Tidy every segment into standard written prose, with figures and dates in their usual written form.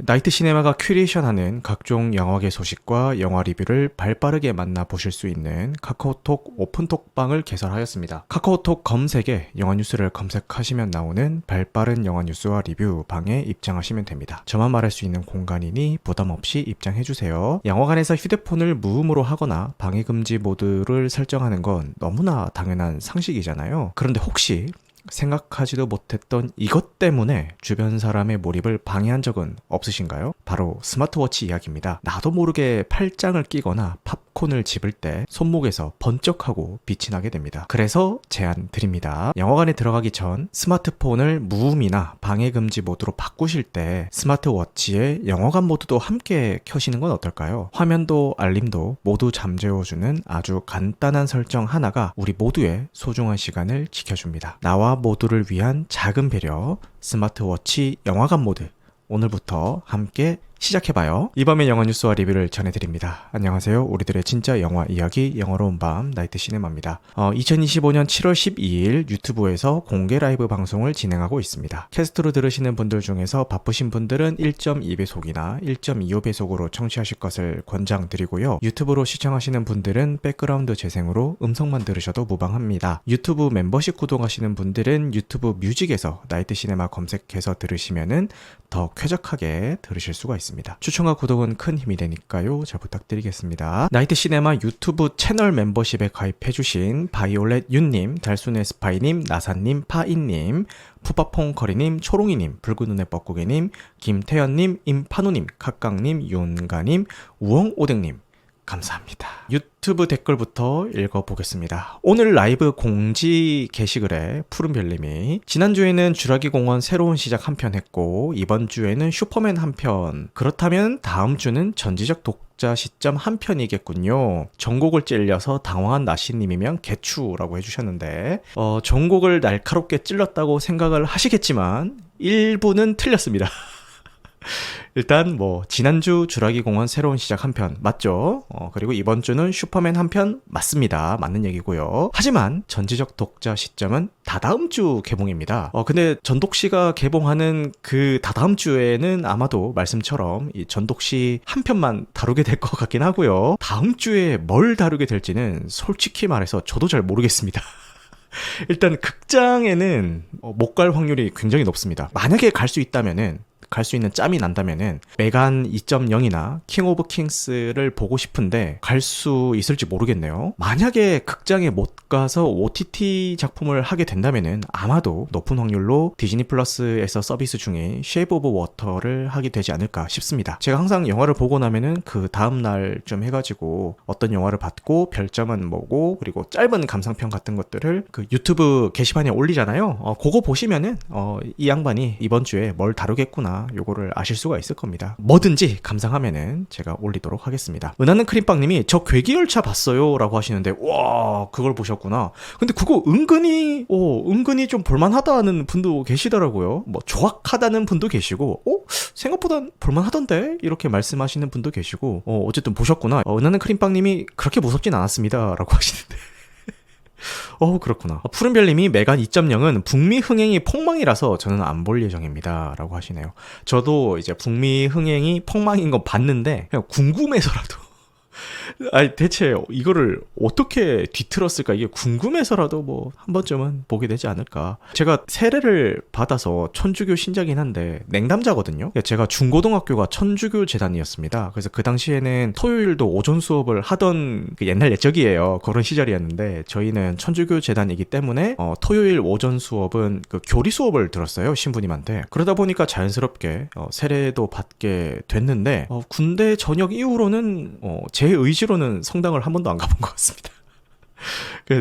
나이트 시네마가 큐레이션하는 각종 영화계 소식과 영화 리뷰를 발빠르게 만나보실 수 있는 카카오톡 오픈톡방을 개설하였습니다. 카카오톡 검색에 영화 뉴스를 검색하시면 나오는 발빠른 영화 뉴스와 리뷰 방에 입장하시면 됩니다. 저만 말할 수 있는 공간이니 부담 없이 입장해주세요. 영화관에서 휴대폰을 무음으로 하거나 방해금지 모드를 설정하는 건 너무나 당연한 상식이잖아요. 그런데 혹시 생각하지도 못했던 이것 때문에 주변 사람의 몰입을 방해한 적은 없으신가요? 바로 스마트워치 이야기입니다. 나도 모르게 팔짱을 끼거나 팝콘을 집을 때 손목에서 번쩍하고 빛이 나게 됩니다. 그래서 제안 드립니다. 영화관에 들어가기 전 스마트폰을 무음이나 방해금지 모드로 바꾸실 때 스마트워치에 영화관 모드도 함께 켜시는 건 어떨까요? 화면도 알림도 모두 잠재워주는 아주 간단한 설정 하나가 우리 모두의 소중한 시간을 지켜줍니다. 나와 모두를 위한 작은 배려, 스마트워치 영화관 모드. 오늘부터 함께 시작해봐요. 이밤의 영화 뉴스와 리뷰를 전해드립니다. 안녕하세요. 우리들의 진짜 영화 이야기 영화로운 밤 나이트 시네마입니다. 2025년 7월 12일 유튜브에서 공개 라이브 방송을 진행하고 있습니다. 캐스트로 들으시는 분들 중에서 바쁘신 분들은 1.2배속이나 1.25배속으로 청취하실 것을 권장드리고요. 유튜브로 시청하시는 분들은 백그라운드 재생으로 음성만 들으셔도 무방합니다. 유튜브 멤버십 구독하시는 분들은 유튜브 뮤직에서 나이트 시네마 검색해서 들으시면은 더 쾌적하게 들으실 수가 있습니다. 추천과 구독은 큰 힘이 되니까요. 잘 부탁드리겠습니다. 나이트 시네마 유튜브 채널 멤버십에 가입해주신 바이올렛 윤님, 달순의 스파이님, 나사님, 파이님, 푸파퐁커리님, 초롱이님, 붉은 눈의 뻐꾸기님, 김태연님, 임파누님, 카깡님, 윤가님, 우엉오뎅님 감사합니다. 유튜브 댓글부터 읽어보겠습니다. 오늘 라이브 공지 게시글에 푸른별님이 지난주에는 쥬라기 공원 새로운 시작 한 편 했고 이번 주에는 슈퍼맨 한 편, 그렇다면 다음 주는 전지적 독자 시점 한 편이겠군요. 전곡을 찔려서 당황한 나시님이면 개추라고 해주셨는데 전곡을 날카롭게 찔렀다고 생각을 하시겠지만 일부는 틀렸습니다. 일단 지난주 쥬라기 공원 새로운 시작 한 편 맞죠? 그리고 이번 주는 슈퍼맨 한 편 맞습니다. 맞는 얘기고요. 하지만 전지적 독자 시점은 다다음 주 개봉입니다. 근데 전독씨가 개봉하는 그 다다음 주에는 아마도 말씀처럼 이 전독씨 한 편만 다루게 될 것 같긴 하고요. 다음 주에 뭘 다루게 될지는 솔직히 말해서 저도 잘 모르겠습니다. 일단 극장에는 못 갈 확률이 굉장히 높습니다. 만약에 갈 수 있다면은, 갈 수 있는 짬이 난다면은 메간 2.0이나 킹 오브 킹스를 보고 싶은데 갈 수 있을지 모르겠네요. 만약에 극장에 못 가서 OTT 작품을 하게 된다면은 아마도 높은 확률로 디즈니 플러스에서 서비스 중에 쉐이브 오브 워터를 하게 되지 않을까 싶습니다. 제가 항상 영화를 보고 나면은 그 다음날 좀 해가지고 어떤 영화를 봤고 별점은 뭐고 그리고 짧은 감상평 같은 것들을 그 유튜브 게시판에 올리잖아요. 그거 보시면은 이 양반이 이번 주에 뭘 다루겠구나 요거를 아실 수가 있을 겁니다. 뭐든지 감상하면은 제가 올리도록 하겠습니다. 은하는 크림빵님이 저 괴기열차 봤어요 라고 하시는데 와 그걸 보셨구나. 근데 그거 은근히 좀 볼만하다는 분도 계시더라고요. 조악하다는 분도 계시고 생각보다 볼만하던데 이렇게 말씀하시는 분도 계시고 어쨌든 보셨구나. 은하는 크림빵님이 그렇게 무섭진 않았습니다 라고 하시는데 그렇구나. 푸른별님이 메간 2.0은 북미 흥행이 폭망이라서 저는 안 볼 예정입니다 라고 하시네요. 저도 이제 북미 흥행이 폭망인 거 봤는데 그냥 궁금해서라도 아니 대체 이거를 어떻게 뒤틀었을까 이게 궁금해서라도 한 번쯤은 보게 되지 않을까. 제가 세례를 받아서 천주교 신자긴 한데 냉담자거든요. 제가 중고등학교가 천주교 재단이었습니다. 그래서 그 당시에는 토요일도 오전 수업을 하던 그 옛날 옛적이에요. 그런 시절이었는데 저희는 천주교 재단이기 때문에 토요일 오전 수업은 그 교리 수업을 들었어요. 신부님한테. 그러다 보니까 자연스럽게 세례도 받게 됐는데 군대 전역 이후로는 제 의지로는 성당을 한 번도 안 가본 것 같습니다.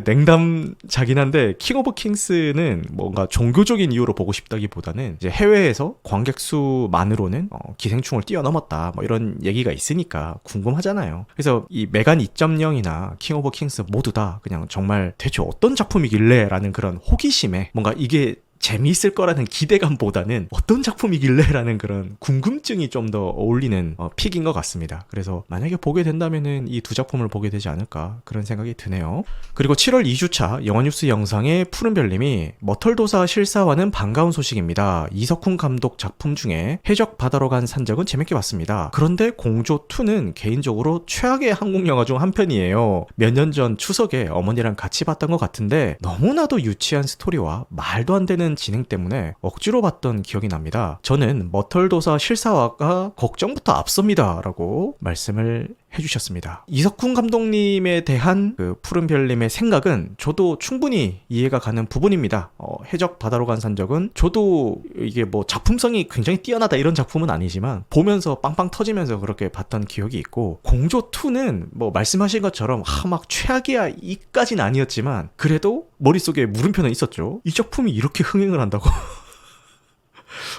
냉담자긴 한데 킹 오브 킹스는 뭔가 종교적인 이유로 보고 싶다기보다는 이제 해외에서 관객 수만으로는 기생충을 뛰어넘었다 이런 얘기가 있으니까 궁금하잖아요. 그래서 이 메간 2.0이나 킹 오브 킹스 모두 다 그냥 정말 대체 어떤 작품이길래 라는 그런 호기심에 뭔가 이게 재미있을 거라는 기대감보다는 어떤 작품이길래라는 그런 궁금증이 좀 더 어울리는 픽인 것 같습니다. 그래서 만약에 보게 된다면은 이 두 작품을 보게 되지 않을까 그런 생각이 드네요. 그리고 7월 2주차 영화뉴스 영상에 푸른별님이 머털도사 실사화는 반가운 소식입니다. 이석훈 감독 작품 중에 해적 바다로 간 산적은 재밌게 봤습니다. 그런데 공조2는 개인적으로 최악의 한국 영화 중 한 편이에요. 몇 년 전 추석에 어머니랑 같이 봤던 것 같은데 너무나도 유치한 스토리와 말도 안 되는 진행 때문에 억지로 봤던 기억이 납니다. 저는 머털도사 실사화가 걱정부터 앞섭니다 라고 말씀을 해주셨습니다. 이석훈 감독님에 대한 그 푸른별님의 생각은 저도 충분히 이해가 가는 부분입니다. 해적 바다로 간 산적은 저도 이게 뭐 작품성이 굉장히 뛰어나다 이런 작품은 아니지만 보면서 빵빵 터지면서 그렇게 봤던 기억이 있고, 공조2는 뭐 말씀하신 것처럼 막 최악이야 이까진 아니었지만 그래도 머릿속에 물음표는 있었죠. 이 작품이 이렇게 흥행을 한다고?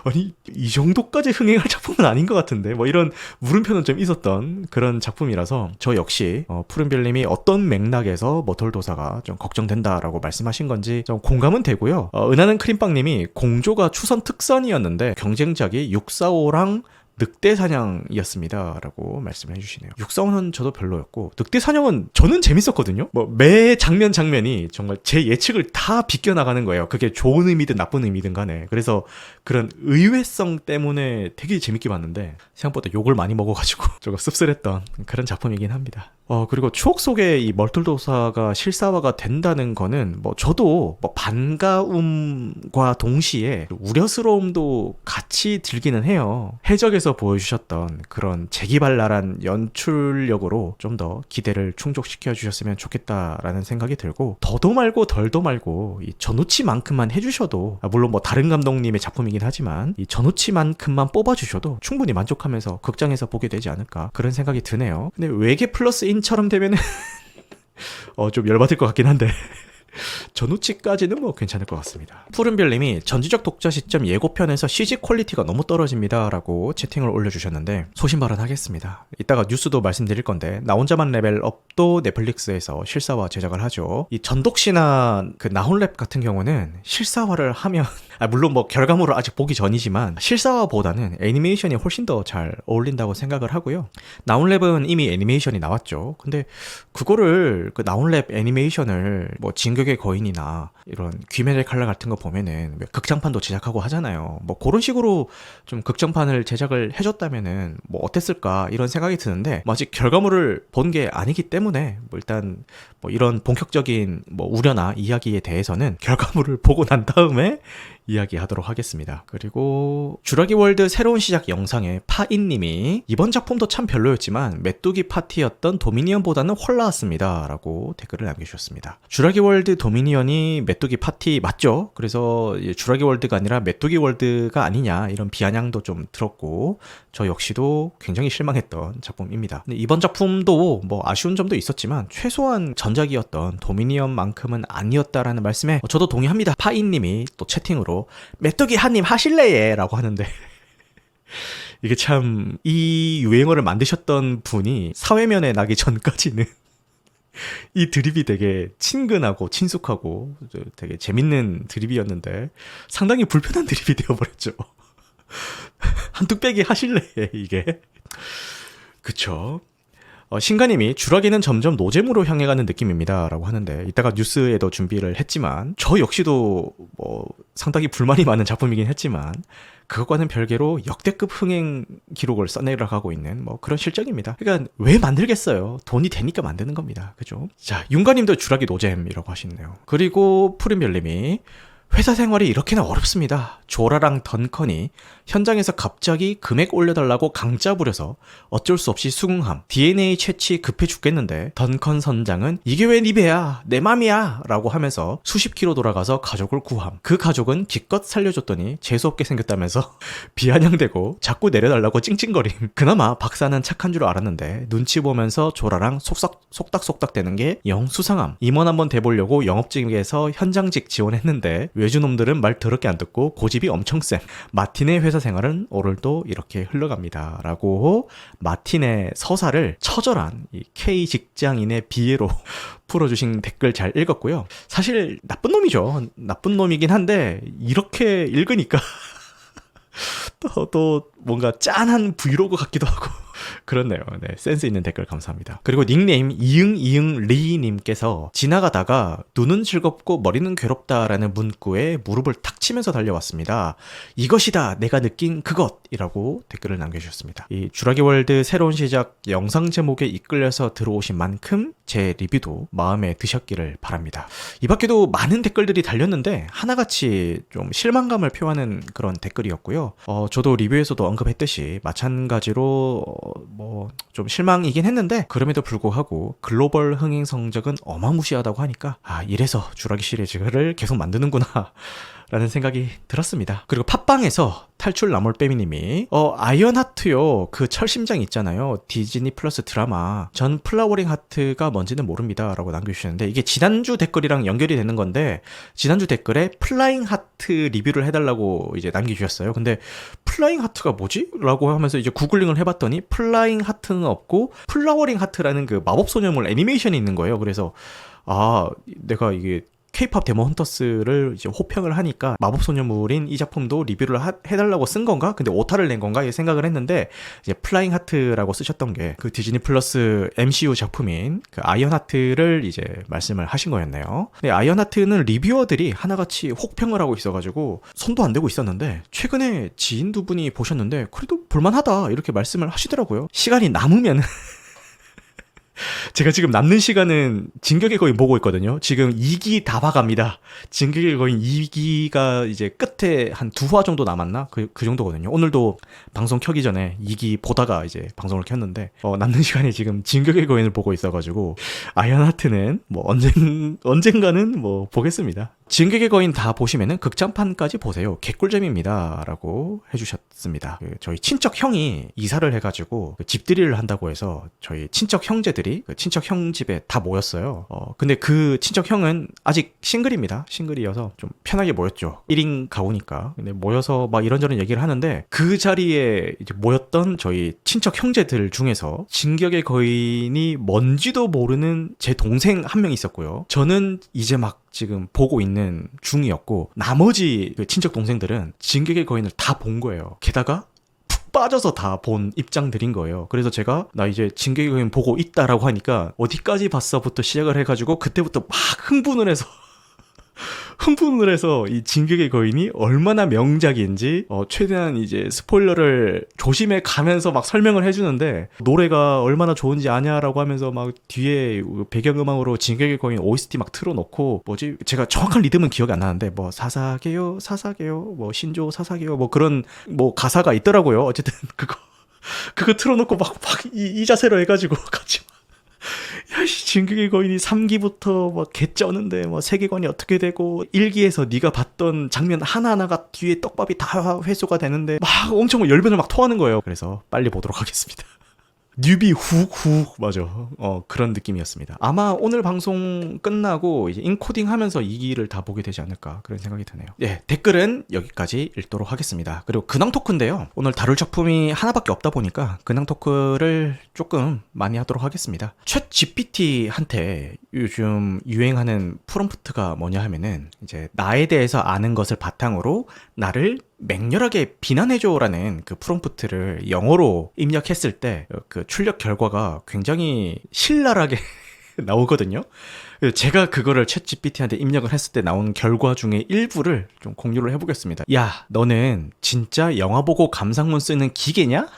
아니 이 정도까지 흥행할 작품은 아닌 것 같은데 뭐 이런 물음표는 좀 있었던 그런 작품이라서 저 역시 푸른별님이 어떤 맥락에서 머털도사가 좀 걱정된다라고 말씀하신 건지 좀 공감은 되고요. 은하는 크림빵님이 공조가 추선 특선이었는데 경쟁작이 645랑 늑대사냥이었습니다 라고 말씀을 해주시네요. 645는 저도 별로였고 늑대사냥은 저는 재밌었거든요. 뭐 매 장면이 정말 제 예측을 다 비껴나가는 거예요. 그게 좋은 의미든 나쁜 의미든 간에. 그래서 그런 의외성 때문에 되게 재밌게 봤는데 생각보다 욕을 많이 먹어가지고 조금 씁쓸했던 그런 작품이긴 합니다. 그리고 추억 속에 이 머털도사가 실사화가 된다는 거는 뭐 저도 뭐 반가움과 동시에 우려스러움도 같이 들기는 해요. 해적에서 보여주셨던 그런 재기발랄한 연출력으로 좀 더 기대를 충족시켜 주셨으면 좋겠다라는 생각이 들고, 더도 말고 덜도 말고 이 전우치만큼만 해주셔도, 물론 뭐 다른 감독님의 작품이긴 하지만 이 전우치만큼만 뽑아주셔도 충분히 만족하면서 극장에서 보게 되지 않을까 그런 생각이 드네요. 근데 외계 플러스인처럼 되면은 좀 열받을 것 같긴 한데 전우치까지는 뭐 괜찮을 것 같습니다. 푸른별님이 전지적 독자 시점 예고편에서 CG 퀄리티가 너무 떨어집니다 라고 채팅을 올려주셨는데 소신발언하겠습니다. 이따가 뉴스도 말씀드릴 건데 나 혼자만 레벨업도 넷플릭스에서 실사화 제작을 하죠. 이 전독시나 그 나홀랩 같은 경우는 실사화를 하면 물론 뭐 결과물을 아직 보기 전이지만 실사화보다는 애니메이션이 훨씬 더 잘 어울린다고 생각을 하고요. 나홀랩은 이미 애니메이션이 나왔죠. 근데 그거를 그 나홀랩 애니메이션을 뭐 진격의 거인이나 이런 귀멸의 칼날 같은 거 보면은 극장판도 제작하고 하잖아요. 뭐 그런 식으로 좀 극장판을 제작을 해줬다면은 뭐 어땠을까 이런 생각이 드는데 뭐 아직 결과물을 본 게 아니기 때문에 뭐 일단 뭐 이런 본격적인 뭐 우려나 이야기에 대해서는 결과물을 보고 난 다음에 이야기하도록 하겠습니다. 그리고 주라기 월드 새로운 시작 영상에 파인님이 이번 작품도 참 별로였지만 메뚜기 파티였던 도미니언보다는 홀라왔습니다 라고 댓글을 남겨주셨습니다. 주라기 월드 도미니언이 메뚜기 파티 맞죠? 그래서 주라기 월드가 아니라 메뚜기 월드가 아니냐 이런 비아냥도 좀 들었고 저 역시도 굉장히 실망했던 작품입니다. 근데 이번 작품도 뭐 아쉬운 점도 있었지만 최소한 전작이었던 도미니언만큼은 아니었다라는 말씀에 저도 동의합니다. 파인님이 또 채팅으로 메뚜기 한입 하실래예? 라고 하는데 이게 참 이 유행어를 만드셨던 분이 사회면에 나기 전까지는 이 드립이 되게 친근하고 친숙하고 되게 재밌는 드립이었는데 상당히 불편한 드립이 되어버렸죠. 한뚝배기 하실래예 이게. 그쵸. 신가님이 주라기는 점점 노잼으로 향해 가는 느낌입니다 라고 하는데 이따가 뉴스에도 준비를 했지만 저 역시도 뭐 상당히 불만이 많은 작품이긴 했지만 그것과는 별개로 역대급 흥행 기록을 써내려가고 있는 뭐 그런 실적입니다. 그러니까 왜 만들겠어요? 돈이 되니까 만드는 겁니다. 그죠? 자, 윤가님도 주라기 노잼이라고 하시네요. 그리고 푸른별님이 회사 생활이 이렇게나 어렵습니다. 조라랑 던컨이 현장에서 갑자기 금액 올려달라고 강짜 부려서 어쩔 수 없이 수긍함. DNA 채취 급해 죽겠는데 던컨 선장은 이게 왜 네 배야? 내 맘이야! 라고 하면서 수십 킬로 돌아가서 가족을 구함. 그 가족은 기껏 살려줬더니 재수없게 생겼다면서 비아냥대고 자꾸 내려달라고 찡찡거림. 그나마 박사는 착한 줄 알았는데 눈치 보면서 조라랑 속닥속닥 되는 게 영 수상함. 임원 한번 대보려고 영업직에서 현장직 지원했는데 외주놈들은 말 더럽게 안 듣고 고집이 엄청 쌤. 마틴의 회사 생활은 오늘도 이렇게 흘러갑니다. 라고 마틴의 서사를 처절한 이 K 직장인의 비애로 풀어주신 댓글 잘 읽었고요. 사실 나쁜 놈이죠. 나쁜 놈이긴 한데 이렇게 읽으니까 또 뭔가 짠한 브이로그 같기도 하고 그렇네요. 네, 센스 있는 댓글 감사합니다. 그리고 닉네임 이응리님께서 지나가다가 눈은 즐겁고 머리는 괴롭다라는 문구에 무릎을 탁 치면서 달려왔습니다. 이것이다 내가 느낀 그것이라고 댓글을 남겨주셨습니다. 이 주라기 월드 새로운 시작 영상 제목에 이끌려서 들어오신 만큼 제 리뷰도 마음에 드셨기를 바랍니다. 이 밖에도 많은 댓글들이 달렸는데 하나같이 좀 실망감을 표하는 그런 댓글이었고요. 저도 리뷰에서도 언급했듯이 마찬가지로 뭐 좀 실망이긴 했는데 그럼에도 불구하고 글로벌 흥행 성적은 어마무시하다고 하니까 이래서 주라기 시리즈를 계속 만드는구나 라는 생각이 들었습니다. 그리고 팟빵에서 탈출 나몰빼미님이 아이언하트요 그 철심장 있잖아요 디즈니 플러스 드라마 전 플라워링 하트가 뭔지는 모릅니다 라고 남겨주셨는데 이게 지난주 댓글이랑 연결이 되는 건데 지난주 댓글에 플라잉 하트 리뷰를 해달라고 이제 남겨주셨어요. 근데 플라잉 하트가 뭐지? 라고 하면서 이제 구글링을 해봤더니 플라잉 하트는 없고 플라워링 하트라는 그 마법소녀물 애니메이션이 있는 거예요. 그래서 내가 이게 K-팝 데모 헌터스를 이제 호평을 하니까 마법소녀물인 이 작품도 리뷰를 해달라고 쓴 건가? 근데 오타를 낸 건가? 이 생각을 했는데 이제 플라잉 하트라고 쓰셨던 게 그 디즈니 플러스 MCU 작품인 그 아이언 하트를 이제 말씀을 하신 거였네요. 근데 아이언 하트는 리뷰어들이 하나같이 혹평을 하고 있어가지고 손도 안 대고 있었는데 최근에 지인 두 분이 보셨는데 그래도 볼만하다 이렇게 말씀을 하시더라고요. 시간이 남으면 제가 지금 남는 시간은 진격의 거인 보고 있거든요. 지금 2기 다 봐갑니다. 진격의 거인 2기가 이제 끝에 한 2화 정도 남았나? 그 정도거든요. 오늘도 방송 켜기 전에 2기 보다가 이제 방송을 켰는데 남는 시간에 지금 진격의 거인을 보고 있어가지고 아이언하트는 뭐 언젠가는 뭐 보겠습니다. 진격의 거인 다 보시면은 극장판까지 보세요. 개꿀잼입니다. 라고 해주셨습니다. 저희 친척 형이 이사를 해가지고 집들이를 한다고 해서 저희 친척 형제들이 그 친척 형 집에 다 모였어요. 근데 그 친척 형은 아직 싱글입니다. 싱글이어서 좀 편하게 모였죠. 1인 가구니까. 근데 모여서 막 이런저런 얘기를 하는데 그 자리에 이제 모였던 저희 친척 형제들 중에서 진격의 거인이 뭔지도 모르는 제 동생 한 명 있었고요. 저는 이제 막 지금 보고 있는 중이었고 나머지 그 친척 동생들은 진격의 거인을 다 본 거예요. 게다가 푹 빠져서 다 본 입장들인 거예요. 그래서 제가 나 이제 진격의 거인 보고 있다라고 하니까 어디까지 봤어부터 시작을 해가지고 그때부터 막 흥분을 해서 이 진격의 거인이 얼마나 명작인지 최대한 이제 스포일러를 조심해 가면서 막 설명을 해주는데 노래가 얼마나 좋은지 아냐라고 하면서 막 뒤에 배경음악으로 진격의 거인 OST 막 틀어놓고 제가 정확한 리듬은 기억이 안 나는데 뭐 사사게요 뭐 신조 사사게요 뭐 그런 뭐 가사가 있더라고요. 어쨌든 그거 틀어놓고 막 이 자세로 해가지고 같이 야씨 진격의 거인이 3기부터 막 개쩌는데 뭐 세계관이 어떻게 되고 1기에서 네가 봤던 장면 하나하나가 뒤에 떡밥이 다 회수가 되는데 막 엄청 열변을 막 토하는 거예요. 그래서 빨리 보도록 하겠습니다. 뉴비 훅 맞아. 그런 느낌이었습니다. 아마 오늘 방송 끝나고 이제 인코딩 하면서 2기를 다 보게 되지 않을까 그런 생각이 드네요. 예, 댓글은 여기까지 읽도록 하겠습니다. 그리고 근황 토크인데요. 오늘 다룰 작품이 하나밖에 없다 보니까 근황 토크를 조금 많이 하도록 하겠습니다. 챗 GPT한테 요즘 유행하는 프롬프트가 뭐냐 하면은 이제 나에 대해서 아는 것을 바탕으로 나를 맹렬하게 비난해줘라는 그 프롬프트를 영어로 입력했을 때 그 출력 결과가 굉장히 신랄하게 나오거든요. 제가 그거를 챗 GPT한테 입력을 했을 때 나온 결과 중에 일부를 좀 공유를 해보겠습니다. 야, 너는 진짜 영화 보고 감상문 쓰는 기계냐?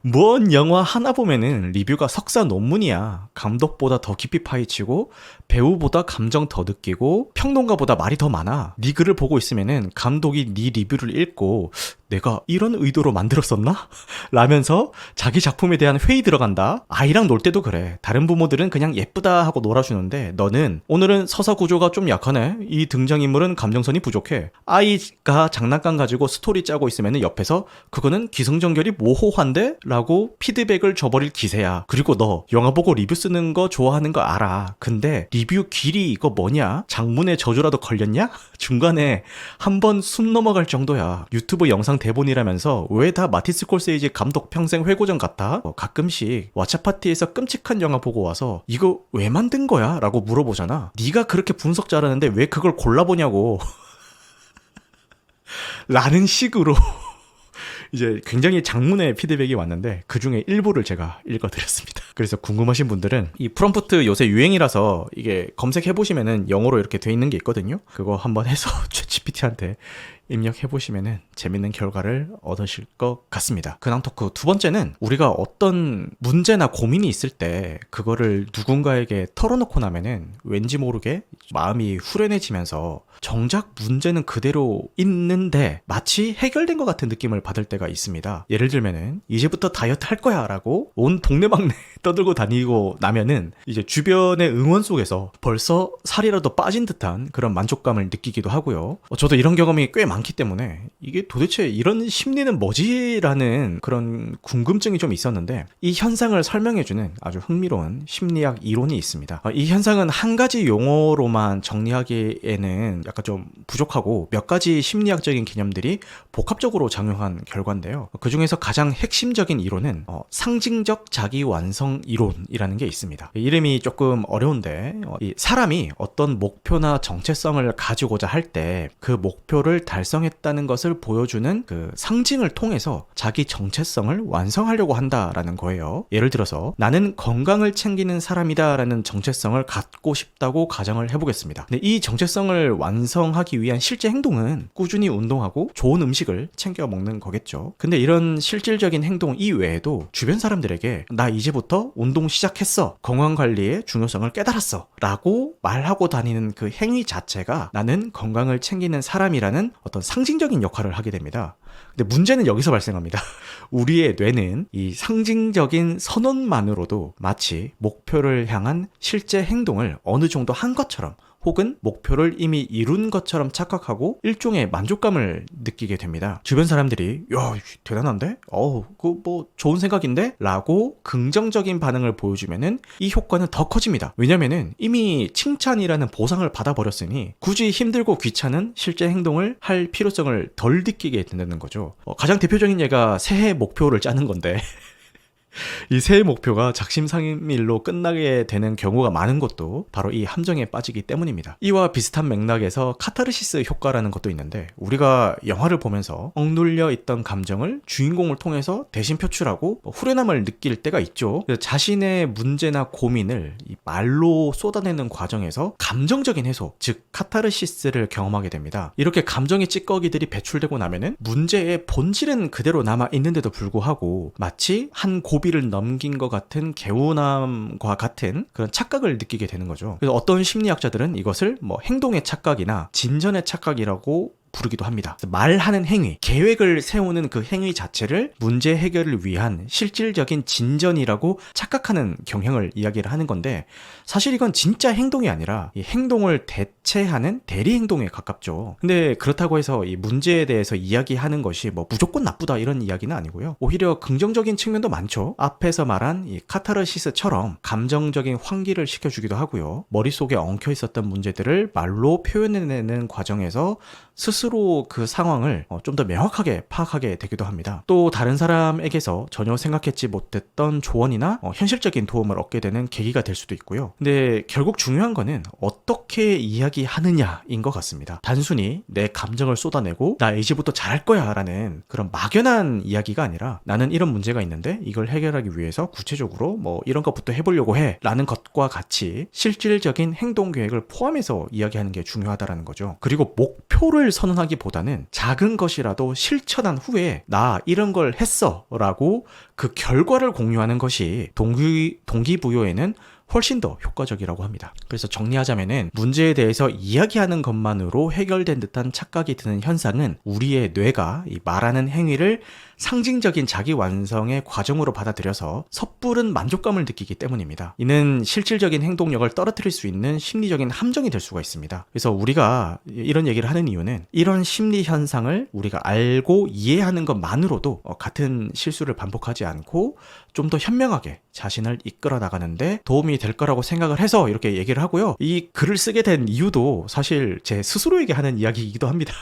뭔 영화 하나 보면은 리뷰가 석사 논문이야. 감독보다 더 깊이 파헤치고 배우보다 감정 더 느끼고 평론가보다 말이 더 많아. 네 글을 보고 있으면은 감독이 네 리뷰를 읽고 내가 이런 의도로 만들었었나? 라면서 자기 작품에 대한 회의 들어간다. 아이랑 놀 때도 그래. 다른 부모들은 그냥 예쁘다 하고 놀아주는데 너는 오늘은 서사 구조가 좀 약하네. 이 등장인물은 감정선이 부족해. 아이가 장난감 가지고 스토리 짜고 있으면 옆에서 그거는 기승전결이 모호한데? 라고 피드백을 줘버릴 기세야. 그리고 너 영화 보고 리뷰 쓰는 거 좋아하는 거 알아. 근데 리뷰 길이 이거 뭐냐? 장문의 저주라도 걸렸냐? 중간에 한번 숨 넘어갈 정도야. 유튜브 영상 대본이라면서 왜 다 마틴 스콜세이지 감독 평생 회고전 같아? 가끔씩 왓챠파티에서 끔찍한 영화 보고 와서 이거 왜 만든 거야? 라고 물어보잖아. 네가 그렇게 분석 잘하는데 왜 그걸 골라보냐고. 라는 식으로 이제 굉장히 장문의 피드백이 왔는데 그 중에 일부를 제가 읽어드렸습니다. 그래서 궁금하신 분들은 이 프롬프트 요새 유행이라서 이게 검색해보시면은 영어로 이렇게 돼 있는 게 있거든요. 그거 한번 해서 챗GPT한테 입력해보시면은 재밌는 결과를 얻으실 것 같습니다. 근황 토크 두 번째는 우리가 어떤 문제나 고민이 있을 때 그거를 누군가에게 털어놓고 나면은 왠지 모르게 마음이 후련해지면서 정작 문제는 그대로 있는데 마치 해결된 것 같은 느낌을 받을 때가 있습니다. 예를 들면은 이제부터 다이어트 할 거야 라고 온 동네방네 떠들고 다니고 나면은 이제 주변의 응원 속에서 벌써 살이라도 빠진 듯한 그런 만족감을 느끼기도 하고요. 저도 이런 경험이 꽤 많기 때문에 이게 도대체 이런 심리는 뭐지? 라는 그런 궁금증이 좀 있었는데 이 현상을 설명해주는 아주 흥미로운 심리학 이론이 있습니다. 이 현상은 한 가지 용어로만 정리하기에는 약간 좀 부족하고 몇 가지 심리학적인 개념들이 복합적으로 작용한 결과인데요. 그 중에서 가장 핵심적인 이론은 상징적 자기 완성 이론이라는 게 있습니다. 이름이 조금 어려운데 이 사람이 어떤 목표나 정체성을 가지고자 할 때 그 목표를 달성했다는 것을 보여주는 그 상징을 통해서 자기 정체성을 완성하려고 한다라는 거예요. 예를 들어서 나는 건강을 챙기는 사람이다라는 정체성을 갖고 싶다고 가정을 해보겠습니다. 근데 이 정체성을 완성하기 위한 실제 행동은 꾸준히 운동하고 좋은 음식을 챙겨 먹는 거겠죠. 근데 이런 실질적인 행동 이외에도 주변 사람들에게 나 이제부터 운동 시작했어. 건강관리의 중요성을 깨달았어. 라고 말하고 다니는 그 행위 자체가 나는 건강을 챙기는 사람이라는 어떤 상징적인 역할을 하게 됩니다. 근데 문제는 여기서 발생합니다. 우리의 뇌는 이 상징적인 선언만으로도 마치 목표를 향한 실제 행동을 어느 정도 한 것처럼 혹은 목표를 이미 이룬 것처럼 착각하고 일종의 만족감을 느끼게 됩니다. 주변 사람들이 야 대단한데? 그거 뭐 좋은 생각인데? 라고 긍정적인 반응을 보여주면은 이 효과는 더 커집니다. 왜냐면은 이미 칭찬이라는 보상을 받아버렸으니 굳이 힘들고 귀찮은 실제 행동을 할 필요성을 덜 느끼게 된다는 거죠. 가장 대표적인 예가 새해 목표를 짜는 건데 이 새해 목표가 작심삼일로 끝나게 되는 경우가 많은 것도 바로 이 함정에 빠지기 때문입니다. 이와 비슷한 맥락에서 카타르시스 효과라는 것도 있는데 우리가 영화를 보면서 억눌려 있던 감정을 주인공을 통해서 대신 표출하고 후련함을 느낄 때가 있죠. 자신의 문제나 고민을 이 말로 쏟아내는 과정에서 감정적인 해소, 즉 카타르시스를 경험하게 됩니다. 이렇게 감정의 찌꺼기들이 배출되고 나면은 문제의 본질은 그대로 남아 있는데도 불구하고 마치 한 고비를 넘긴 것 같은 개운함과 같은 그런 착각을 느끼게 되는 거죠. 그래서 어떤 심리학자들은 이것을 뭐 행동의 착각이나 진전의 착각이라고 부르기도 합니다. 말하는 행위, 계획을 세우는 그 행위 자체를 문제 해결을 위한 실질적인 진전이라고 착각하는 경향을 이야기를 하는 건데 사실 이건 진짜 행동이 아니라 이 행동을 대체하는 대리 행동에 가깝죠. 근데 그렇다고 해서 이 문제에 대해서 이야기하는 것이 뭐 무조건 나쁘다 이런 이야기는 아니고요. 오히려 긍정적인 측면도 많죠. 앞에서 말한 이 카타르시스처럼 감정적인 환기를 시켜주기도 하고요. 머릿속에 엉켜 있었던 문제들을 말로 표현해내는 과정에서 스스로 그 상황을 좀 더 명확하게 파악하게 되기도 합니다. 또 다른 사람에게서 전혀 생각했지 못했던 조언이나 현실적인 도움을 얻게 되는 계기가 될 수도 있고요. 근데 결국 중요한 거는 어떻게 이야기하느냐인 것 같습니다. 단순히 내 감정을 쏟아내고 나 이제부터 잘할 거야 라는 그런 막연한 이야기가 아니라 나는 이런 문제가 있는데 이걸 해결하기 위해서 구체적으로 뭐 이런 것부터 해보려고 해 라는 것과 같이 실질적인 행동 계획을 포함해서 이야기하는 게 중요하다는 거죠. 그리고 목표를 선언하기보다는 작은 것이라도 실천한 후에 나 이런 걸 했어 라고 그 결과를 공유하는 것이 동기부여에는 훨씬 더 효과적이라고 합니다. 그래서 정리하자면은 문제에 대해서 이야기하는 것만으로 해결된 듯한 착각이 드는 현상은 우리의 뇌가 이 말하는 행위를 상징적인 자기 완성의 과정으로 받아들여서 섣부른 만족감을 느끼기 때문입니다. 이는 실질적인 행동력을 떨어뜨릴 수 있는 심리적인 함정이 될 수가 있습니다. 그래서 우리가 이런 얘기를 하는 이유는 이런 심리 현상을 우리가 알고 이해하는 것만으로도 같은 실수를 반복하지 않고 좀 더 현명하게 자신을 이끌어 나가는데 도움이 될 거라고 생각을 해서 이렇게 얘기를 하고요. 이 글을 쓰게 된 이유도 사실 제 스스로에게 하는 이야기이기도 합니다.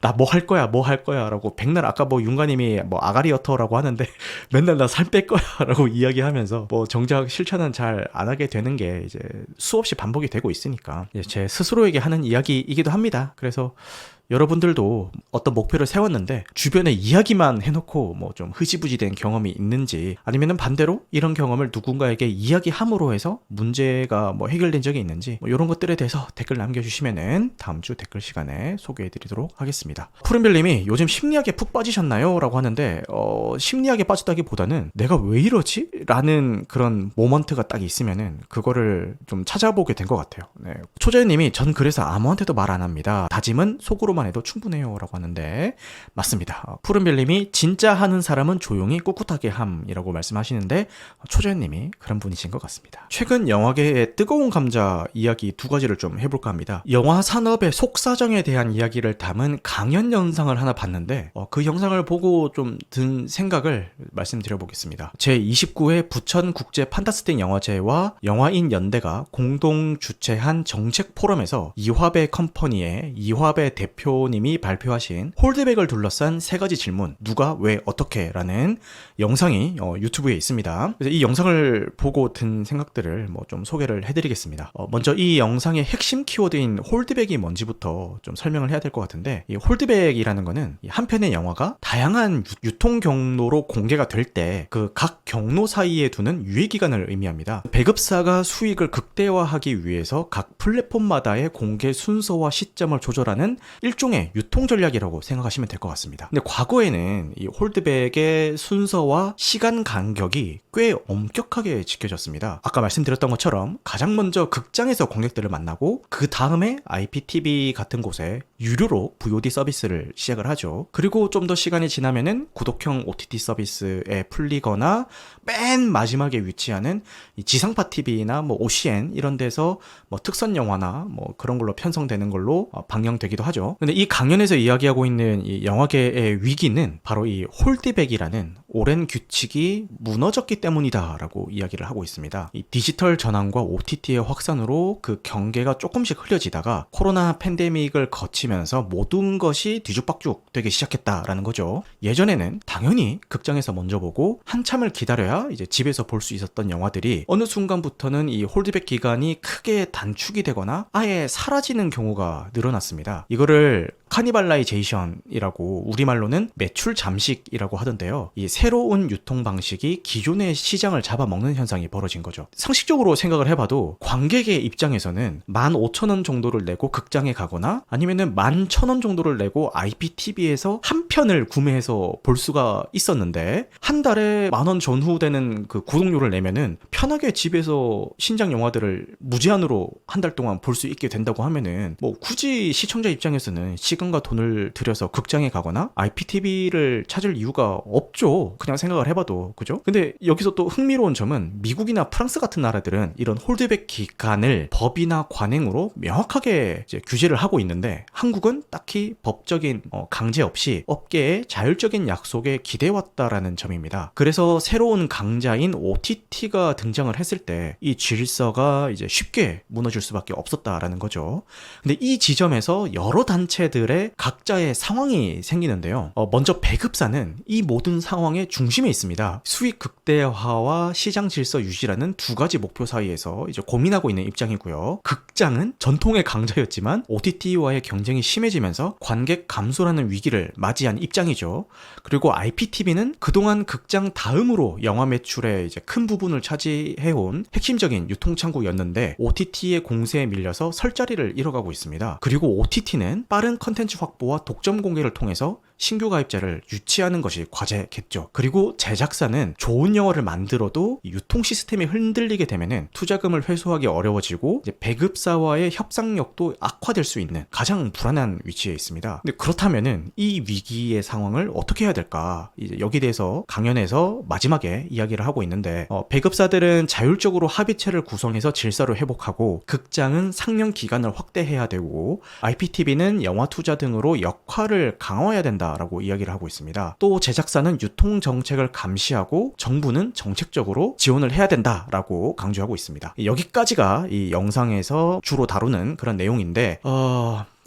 나 뭐 할 거야, 뭐 할 거야 라고 백날 아까 뭐 윤가님이 뭐 아가리어터라고 하는데 맨날 나 살 뺄 거야 라고 이야기하면서 뭐 정작 실천은 잘 안 하게 되는 게 이제 수없이 반복이 되고 있으니까 제 스스로에게 하는 이야기이기도 합니다. 그래서 여러분들도 어떤 목표를 세웠는데 주변에 이야기만 해놓고 뭐 좀 흐지부지 된 경험이 있는지, 아니면은 반대로 이런 경험을 누군가에게 이야기함으로 해서 문제가 뭐 해결된 적이 있는지, 뭐 이런 것들에 대해서 댓글 남겨주시면은 다음 주 댓글 시간에 소개해드리도록 하겠습니다. 푸른별님이 요즘 심리학에 푹 빠지셨나요? 라고 하는데 심리학에 빠졌다기보다는 내가 왜 이러지? 라는 그런 모먼트가 딱 있으면은 그거를 좀 찾아보게 된 것 같아요. 네. 초자연님이 전 그래서 아무한테도 말 안 합니다. 다짐은 속으로만 해도 충분해요 라고 하는데 맞습니다. 푸른별님이 진짜 하는 사람은 조용히 꿋꿋하게 함이라고 말씀하시는데 초자연님이 그런 분이신 것 같습니다. 최근 영화계의 뜨거운 감자 이야기 두 가지를 좀 해볼까 합니다. 영화 산업의 속사정에 대한 이야기를 담은 강연 영상을 하나 봤는데 그 영상을 보고 좀 든 생각을 말씀드려 보겠습니다. 제29회 부천 국제 판타스틱 영화제와 영화인 연대가 공동 주최한 정책 포럼에서 이화배 컴퍼니의 이화배 대표님이 발표하신 홀드백을 둘러싼 세 가지 질문, 누가, 왜, 어떻게 라는 영상이 유튜브에 있습니다. 그래서 이 영상을 보고 든 생각들을 뭐 좀 소개를 해드리겠습니다. 먼저 이 영상의 핵심 키워드인 홀드백이 뭔지부터 좀 설명을 해야 될 것 같은데, 이 홀드백이라는 거는 한 편의 영화가 다양한 유통 경로로 공개가 될 때 그 각 경로 사이에 두는 유예 기간을 의미합니다. 배급사가 수익을 극대화하기 위해서 각 플랫폼마다의 공개 순서와 시점을 조절하는 일종의 유통 전략이라고 생각하시면 될 것 같습니다. 근데 과거에는 이 홀드백의 순서와 시간 간격이 꽤 엄격하게 지켜졌습니다. 아까 말씀드렸던 것처럼 가장 먼저 극장에서 관객들을 만나고 그 다음에 IPTV 같은 곳에 유료로 VOD 서비스를 시작을 하죠. 그리고 좀 더 시간이 지나면은 구독형 OTT 서비스에 풀리거나 맨 마지막에 위치하는 이 지상파 TV나 뭐 OCN 이런 데서 뭐 특선 영화나 뭐 그런 걸로 편성되는 걸로 방영되기도 하죠. 근데 이 강연에서 이야기하고 있는 이 영화계의 위기는 바로 이 홀드백이라는 오랜 규칙이 무너졌기 때문이다라고 이야기를 하고 있습니다. 이 디지털 전환과 OTT의 확산으로 그 경계가 조금씩 흐려지다가 코로나 팬데믹을 거치면서 모든 것이 뒤죽박죽 되기 시작했다라는 거죠. 예전에는 당연히 극장에서 먼저 보고 한참을 기다려야 이제 집에서 볼 수 있었던 영화들이 어느 순간부터는 이 홀드백 기간이 크게 단축이 되거나 아예 사라지는 경우가 늘어났습니다. 이거를 카니발라이제이션이라고 우리말로는 매출 잠식이라고 하던데요. 이 새로운 유통 방식이 기존의 시장을 잡아먹는 현상이 벌어진 거죠. 상식적으로 생각을 해봐도 관객의 입장에서는 15,000원 정도를 내고 극장에 가거나 아니면은 11,000원 정도를 내고 IPTV에서 한 편을 구매해서 볼 수가 있었는데 한 달에 10,000원 전후 되는 그 구독료를 내면은 편하게 집에서 신작 영화들을 무제한으로 한 달 동안 볼 수 있게 된다고 하면은 뭐 굳이 시청자 입장에서는 시간과 돈을 들여서 극장에 가거나 IPTV를 찾을 이유가 없죠. 그냥 생각을 해봐도. 그죠? 근데 여기서 또 흥미로운 점은 미국이나 프랑스 같은 나라들은 이런 홀드백 기간을 법이나 관행으로 명확하게 이제 규제를 하고 있는데 한국은 딱히 법적인 강제 없이 업계의 자율적인 약속에 기대왔다라는 점입니다. 그래서 새로운 강자인 OTT가 등장을 했을 때 이 질서가 이제 쉽게 무너질 수밖에 없었다라는 거죠. 근데 이 지점에서 여러 단체들의 각자의 상황이 생기는데요. 먼저 배급사는 이 모든 상황의 중심에 있습니다. 수익 극대화와 시장 질서 유지라는 두 가지 목표 사이에서 이제 고민하고 있는 입장이고요. 극장은 전통의 강자였지만 OTT와의 경쟁이 심해지면서 관객 감소라는 위기를 맞이한 입장이죠. 그리고 IPTV는 그동안 극장 다음으로 영화 매출의 이제 큰 부분을 차지해온 핵심적인 유통창구였는데 OTT의 공세에 밀려서 설 자리를 잃어가고 있습니다. 그리고 OTT는 빠른 컨텐츠 확보와 독점 공개를 통해서 신규 가입자를 유치하는 것이 과제겠죠. 그리고 제작사는 좋은 영화를 만들어도 유통 시스템이 흔들리게 되면은 투자금을 회수하기 어려워지고 이제 배급사와의 협상력도 악화될 수 있는 가장 불안한 위치에 있습니다. 근데 그렇다면은 이 위기의 상황을 어떻게 해야 될까? 이제 여기 대해서 강연에서 마지막에 이야기를 하고 있는데 배급사들은 자율적으로 합의체를 구성해서 질서를 회복하고 극장은 상영 기간을 확대해야 되고 IPTV는 영화 투자 등으로 역할을 강화해야 된다. 라고 이야기를 하고 있습니다. 또 제작사는 유통 정책을 감시하고 정부는 정책적으로 지원을 해야 된다라고 강조하고 있습니다. 여기까지가 이 영상에서 주로 다루는 그런 내용인데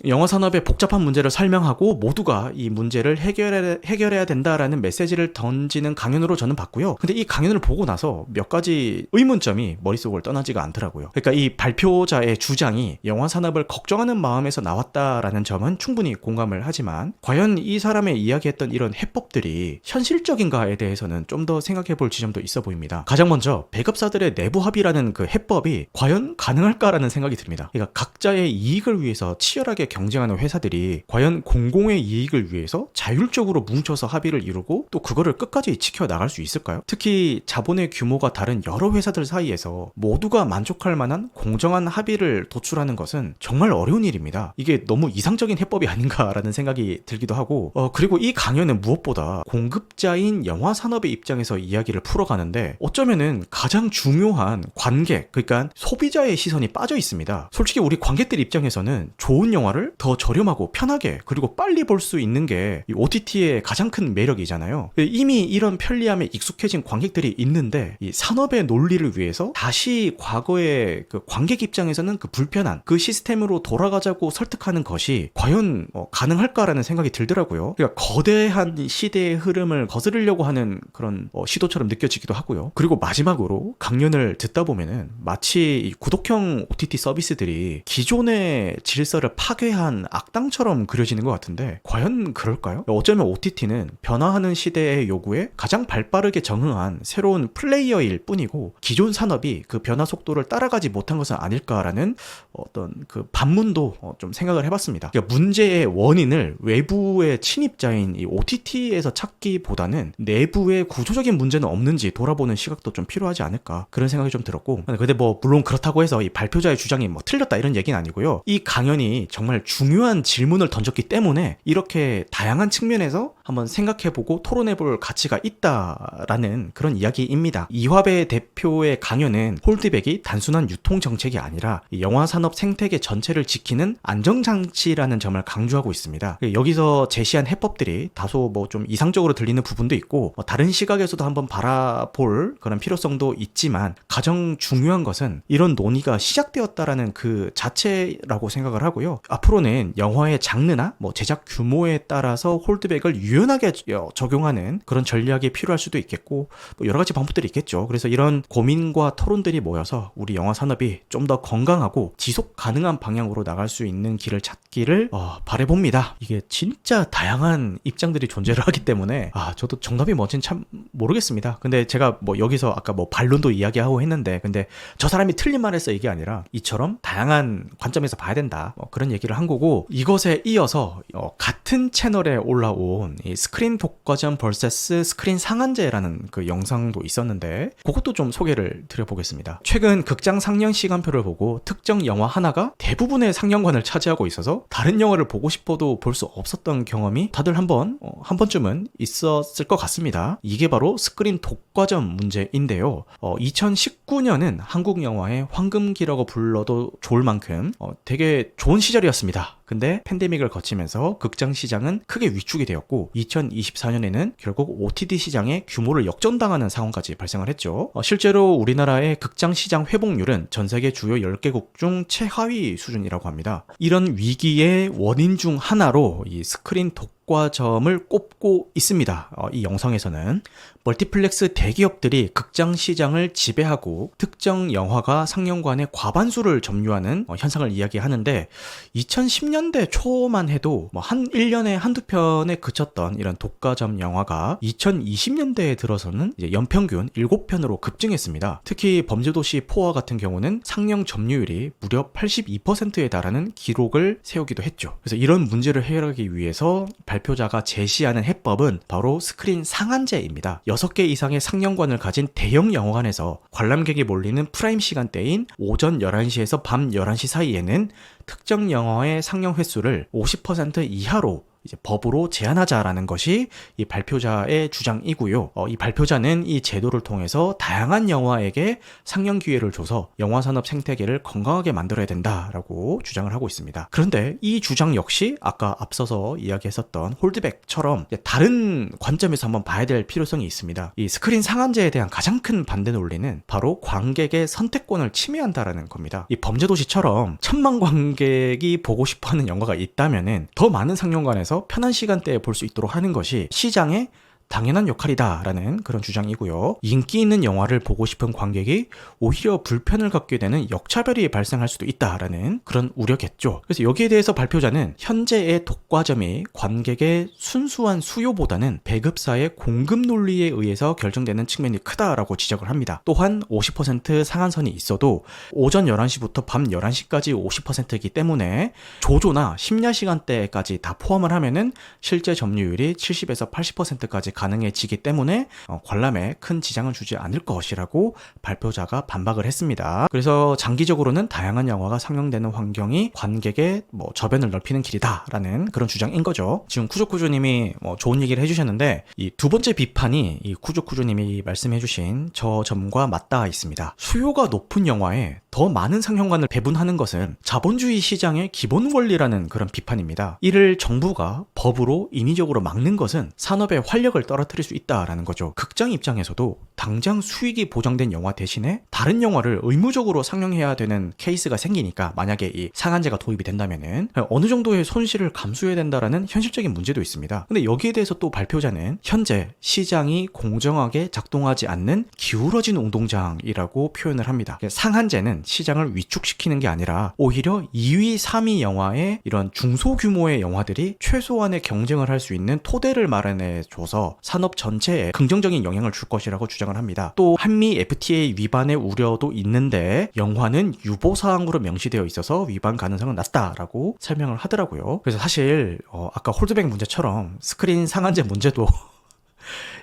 영화 산업의 복잡한 문제를 설명하고 모두가 이 문제를 해결해야 된다라는 메시지를 던지는 강연으로 저는 봤고요. 근데 이 강연을 보고 나서 몇 가지 의문점이 머릿속을 떠나지가 않더라고요. 그러니까 이 발표자의 주장이 영화 산업을 걱정하는 마음에서 나왔다라는 점은 충분히 공감을 하지만 과연 이 사람의 이야기했던 이런 해법들이 현실적인가에 대해서는 좀 더 생각해 볼 지점도 있어 보입니다. 가장 먼저 배급사들의 내부 합의라는 그 해법이 과연 가능할까라는 생각이 듭니다. 그러니까 각자의 이익을 위해서 치열하게 경쟁하는 회사들이 과연 공공의 이익을 위해서 자율적으로 뭉쳐서 합의를 이루고 또 그거를 끝까지 지켜나갈 수 있을까요? 특히 자본의 규모가 다른 여러 회사들 사이에서 모두가 만족할 만한 공정한 합의를 도출하는 것은 정말 어려운 일입니다. 이게 너무 이상적인 해법이 아닌가라는 생각이 들기도 하고 그리고 이 강연은 무엇보다 공급자인 영화 산업의 입장에서 이야기를 풀어가는데 어쩌면은 가장 중요한 관객, 그러니까 소비자의 시선이 빠져 있습니다. 솔직히 우리 관객들 입장에서는 좋은 영화를 더 저렴하고 편하게 그리고 빨리 볼 수 있는 게 이 OTT의 가장 큰 매력이잖아요. 이미 이런 편리함에 익숙해진 관객들이 있는데 이 산업의 논리를 위해서 다시 과거의 그 관객 입장에서는 그 불편한 그 시스템으로 돌아가자고 설득하는 것이 과연 가능할까라는 생각이 들더라고요. 그러니까 거대한 시대의 흐름을 거스르려고 하는 그런 시도처럼 느껴지기도 하고요. 그리고 마지막으로 강연을 듣다 보면은 마치 이 구독형 OTT 서비스들이 기존의 질서를 파괴한 악당처럼 그려지는 것 같은데 과연 그럴까요? 어쩌면 OTT는 변화하는 시대의 요구에 가장 발빠르게 정응한 새로운 플레이어일 뿐이고 기존 산업이 그 변화 속도를 따라가지 못한 것은 아닐까라는 어떤 그 반문도 좀 생각을 해봤습니다. 그러니까 문제의 원인을 외부의 침입자인 이 OTT에서 찾기보다는 내부의 구조적인 문제는 없는지 돌아보는 시각도 좀 필요하지 않을까 그런 생각이 좀 들었고 근데 물론 그렇다고 해서 이 발표자의 주장이 틀렸다 이런 얘기는 아니고요. 이 강연이 정말 중요한 질문을 던졌기 때문에 이렇게 다양한 측면에서 한번 생각해보고 토론해볼 가치가 있다라는 그런 이야기입니다. 이화배 대표의 강연은 홀드백이 단순한 유통 정책이 아니라 영화 산업 생태계 전체를 지키는 안정장치라는 점을 강조하고 있습니다. 여기서 제시한 해법들이 다소 좀 이상적으로 들리는 부분도 있고 다른 시각에서도 한번 바라볼 그런 필요성도 있지만 가장 중요한 것은 이런 논의가 시작되었다라는 그 자체라고 생각을 하고요. 앞으로는 영화의 장르나 제작 규모에 따라서 홀드백을 유연하게 적용하는 그런 전략이 필요할 수도 있겠고 여러 가지 방법들이 있겠죠. 그래서 이런 고민과 토론들이 모여서 우리 영화 산업이 좀 더 건강하고 지속 가능한 방향으로 나갈 수 있는 길을 찾기를 바라봅니다. 이게 진짜 다양한 입장들이 존재를 하기 때문에 저도 정답이 뭔지는 참 모르겠습니다. 근데 제가 여기서 아까 반론도 이야기하고 했는데 근데 저 사람이 틀린 말 했어 이게 아니라 이처럼 다양한 관점에서 봐야 된다 그런 얘기를 한 거고 이것에 이어서 같은 채널에 올라온 이 스크린 독과점 vs 스크린 상한제라는 그 영상도 있었는데 그것도 좀 소개를 드려보겠습니다. 최근 극장 상영 시간표를 보고 특정 영화 하나가 대부분의 상영관을 차지하고 있어서 다른 영화를 보고 싶어도 볼 수 없었던 경험이 다들 한 번쯤은 있었을 것 같습니다. 이게 바로 스크린 독과점 문제인데요. 2019년은 한국 영화의 황금기라고 불러도 좋을 만큼 되게 좋은 시절이었습니다. 근데 팬데믹을 거치면서 극장 시장은 크게 위축이 되었고 2024년에는 결국 OTT 시장의 규모를 역전당하는 상황까지 발생을 했죠. 실제로 우리나라의 극장 시장 회복률은 전 세계 주요 10개국 중 최하위 수준이라고 합니다. 이런 위기의 원인 중 하나로 이 스크린 독 독과점을 꼽고 있습니다. 이 영상에서는 멀티플렉스 대기업들이 극장 시장을 지배하고 특정 영화가 상영관의 과반수를 점유하는 현상을 이야기하는데 2010년대 초만 해도 한 1년에 한두 편에 그쳤던 이런 독과점 영화가 2020년대에 들어서는 이제 연평균 7편으로 급증했습니다. 특히 범죄도시 4와 같은 경우는 상영 점유율이 무려 82%에 달하는 기록을 세우기도 했죠. 그래서 이런 문제를 해결하기 위해서 발표자가 제시하는 해법은 바로 스크린 상한제입니다. 6개 이상의 상영관을 가진 대형 영화관에서 관람객이 몰리는 프라임 시간대인 오전 11시에서 밤 11시 사이에는 특정 영화의 상영 횟수를 50% 이하로 이제 법으로 제한하자라는 것이 이 발표자의 주장이고요. 이 발표자는 이 제도를 통해서 다양한 영화에게 상영 기회를 줘서 영화 산업 생태계를 건강하게 만들어야 된다라고 주장을 하고 있습니다. 그런데 이 주장 역시 아까 앞서서 이야기했었던 홀드백처럼 다른 관점에서 한번 봐야 될 필요성이 있습니다. 이 스크린 상한제에 대한 가장 큰 반대 논리는 바로 관객의 선택권을 침해한다라는 겁니다. 이 범죄도시처럼 1000만 관객이 보고 싶어하는 영화가 있다면은 더 많은 상영관에서 편한 시간대에 볼 수 있도록 하는 것이 시장의 당연한 역할이다라는 그런 주장이고요. 인기 있는 영화를 보고 싶은 관객이 오히려 불편을 갖게 되는 역차별이 발생할 수도 있다라는 그런 우려겠죠. 그래서 여기에 대해서 발표자는 현재의 독과점이 관객의 순수한 수요보다는 배급사의 공급 논리에 의해서 결정되는 측면이 크다라고 지적을 합니다. 또한 50% 상한선이 있어도 오전 11시부터 밤 11시까지 50%이기 때문에 조조나 심야 시간대까지 다 포함을 하면은 실제 점유율이 70에서 80%까지 가능해지기 때문에 관람에 큰 지장을 주지 않을 것이라고 발표자가 반박을 했습니다. 그래서 장기적으로는 다양한 영화가 상영되는 환경이 관객의 저변을 넓히는 길이다라는 그런 주장인 거죠. 지금 쿠조쿠조님이 좋은 얘기를 해주셨는데 이 두 번째 비판이 이 쿠조쿠조님이 말씀해주신 저 점과 맞닿아 있습니다. 수요가 높은 영화에 더 많은 상영관을 배분하는 것은 자본주의 시장의 기본 원리라는 그런 비판입니다. 이를 정부가 법으로 인위적으로 막는 것은 산업의 활력을 떨어뜨릴 수 있다라는 거죠. 극장 입장에서도 당장 수익이 보장된 영화 대신에 다른 영화를 의무적으로 상영해야 되는 케이스가 생기니까 만약에 이 상한제가 도입이 된다면은 어느 정도의 손실을 감수해야 된다라는 현실적인 문제도 있습니다. 근데 여기에 대해서 또 발표자는 현재 시장이 공정하게 작동하지 않는 기울어진 운동장이라고 표현을 합니다. 상한제는 시장을 위축시키는 게 아니라 오히려 2위, 3위 영화의 이런 중소규모의 영화들이 최소한의 경쟁을 할 수 있는 토대를 마련해 줘서 산업 전체에 긍정적인 영향을 줄 것이라고 주장을 합니다. 또 한미 FTA 위반의 우려도 있는데 영화는 유보사항으로 명시되어 있어서 위반 가능성은 낮다라고 설명을 하더라고요. 그래서 사실 아까 홀드백 문제처럼 스크린 상한제 문제도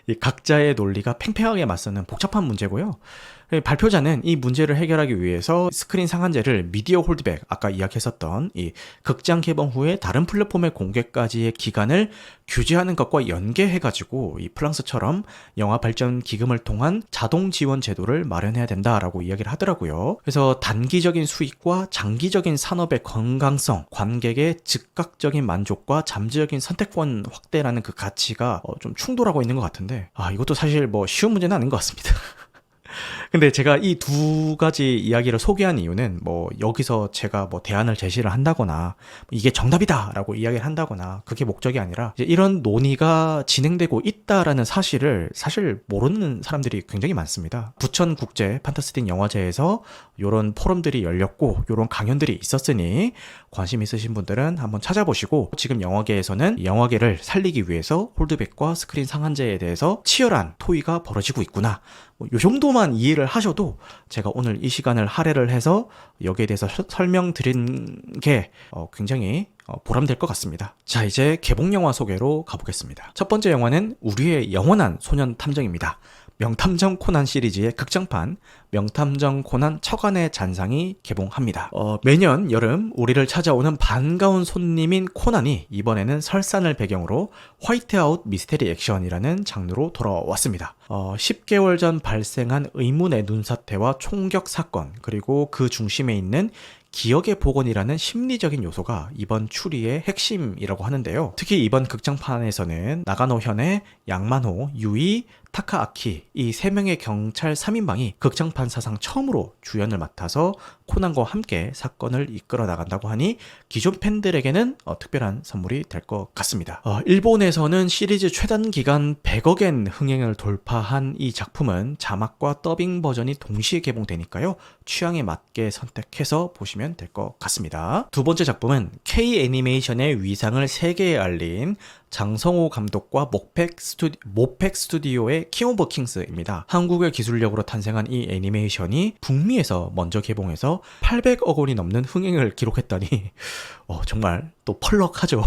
이 각자의 논리가 팽팽하게 맞서는 복잡한 문제고요. 발표자는 이 문제를 해결하기 위해서 스크린 상한제를 미디어 홀드백, 아까 이야기했었던 이 극장 개봉 후에 다른 플랫폼의 공개까지의 기간을 규제하는 것과 연계해가지고 이 프랑스처럼 영화 발전 기금을 통한 자동 지원 제도를 마련해야 된다라고 이야기를 하더라고요. 그래서 단기적인 수익과 장기적인 산업의 건강성, 관객의 즉각적인 만족과 잠재적인 선택권 확대라는 그 가치가 좀 충돌하고 있는 것 같은데 이것도 사실 쉬운 문제는 아닌 것 같습니다. 근데 제가 이 두 가지 이야기를 소개한 이유는 여기서 제가 대안을 제시를 한다거나 이게 정답이다라고 이야기를 한다거나 그게 목적이 아니라 이제 이런 논의가 진행되고 있다라는 사실을 사실 모르는 사람들이 굉장히 많습니다. 부천 국제 판타스틱 영화제에서 이런 포럼들이 열렸고 이런 강연들이 있었으니 관심 있으신 분들은 한번 찾아보시고 지금 영화계에서는 영화계를 살리기 위해서 홀드백과 스크린 상한제에 대해서 치열한 토의가 벌어지고 있구나. 요 정도만 이해를 하셔도 제가 오늘 이 시간을 할애를 해서 여기에 대해서 설명드린 게 굉장히 보람될 것 같습니다. 자, 이제 개봉 영화 소개로 가보겠습니다. 첫 번째 영화는 우리의 영원한 소년 탐정입니다. 명탐정 코난 시리즈의 극장판 명탐정 코난 척안의 잔상이 개봉합니다. 매년 여름 우리를 찾아오는 반가운 손님인 코난이 이번에는 설산을 배경으로 화이트아웃 미스테리 액션이라는 장르로 돌아왔습니다. 10개월 전 발생한 의문의 눈사태와 총격 사건, 그리고 그 중심에 있는 기억의 복원이라는 심리적인 요소가 이번 추리의 핵심이라고 하는데요. 특히 이번 극장판에서는 나가노 현의 양만호, 유이, 타카아키, 이 3명의 경찰 3인방이 극장판 사상 처음으로 주연을 맡아서 코난과 함께 사건을 이끌어 나간다고 하니 기존 팬들에게는 특별한 선물이 될 것 같습니다. 일본에서는 시리즈 최단 기간 100억엔 흥행을 돌파한 이 작품은 자막과 더빙 버전이 동시에 개봉되니까요. 취향에 맞게 선택해서 보시면 될 것 같습니다. 두 번째 작품은 K 애니메이션의 위상을 세계에 알린 장성호 감독과 모팩 스튜디오의 킹 오브 킹스입니다. 한국의 기술력으로 탄생한 이 애니메이션이 북미에서 먼저 개봉해서 800억 원이 넘는 흥행을 기록했다니 정말 또 펄럭하죠.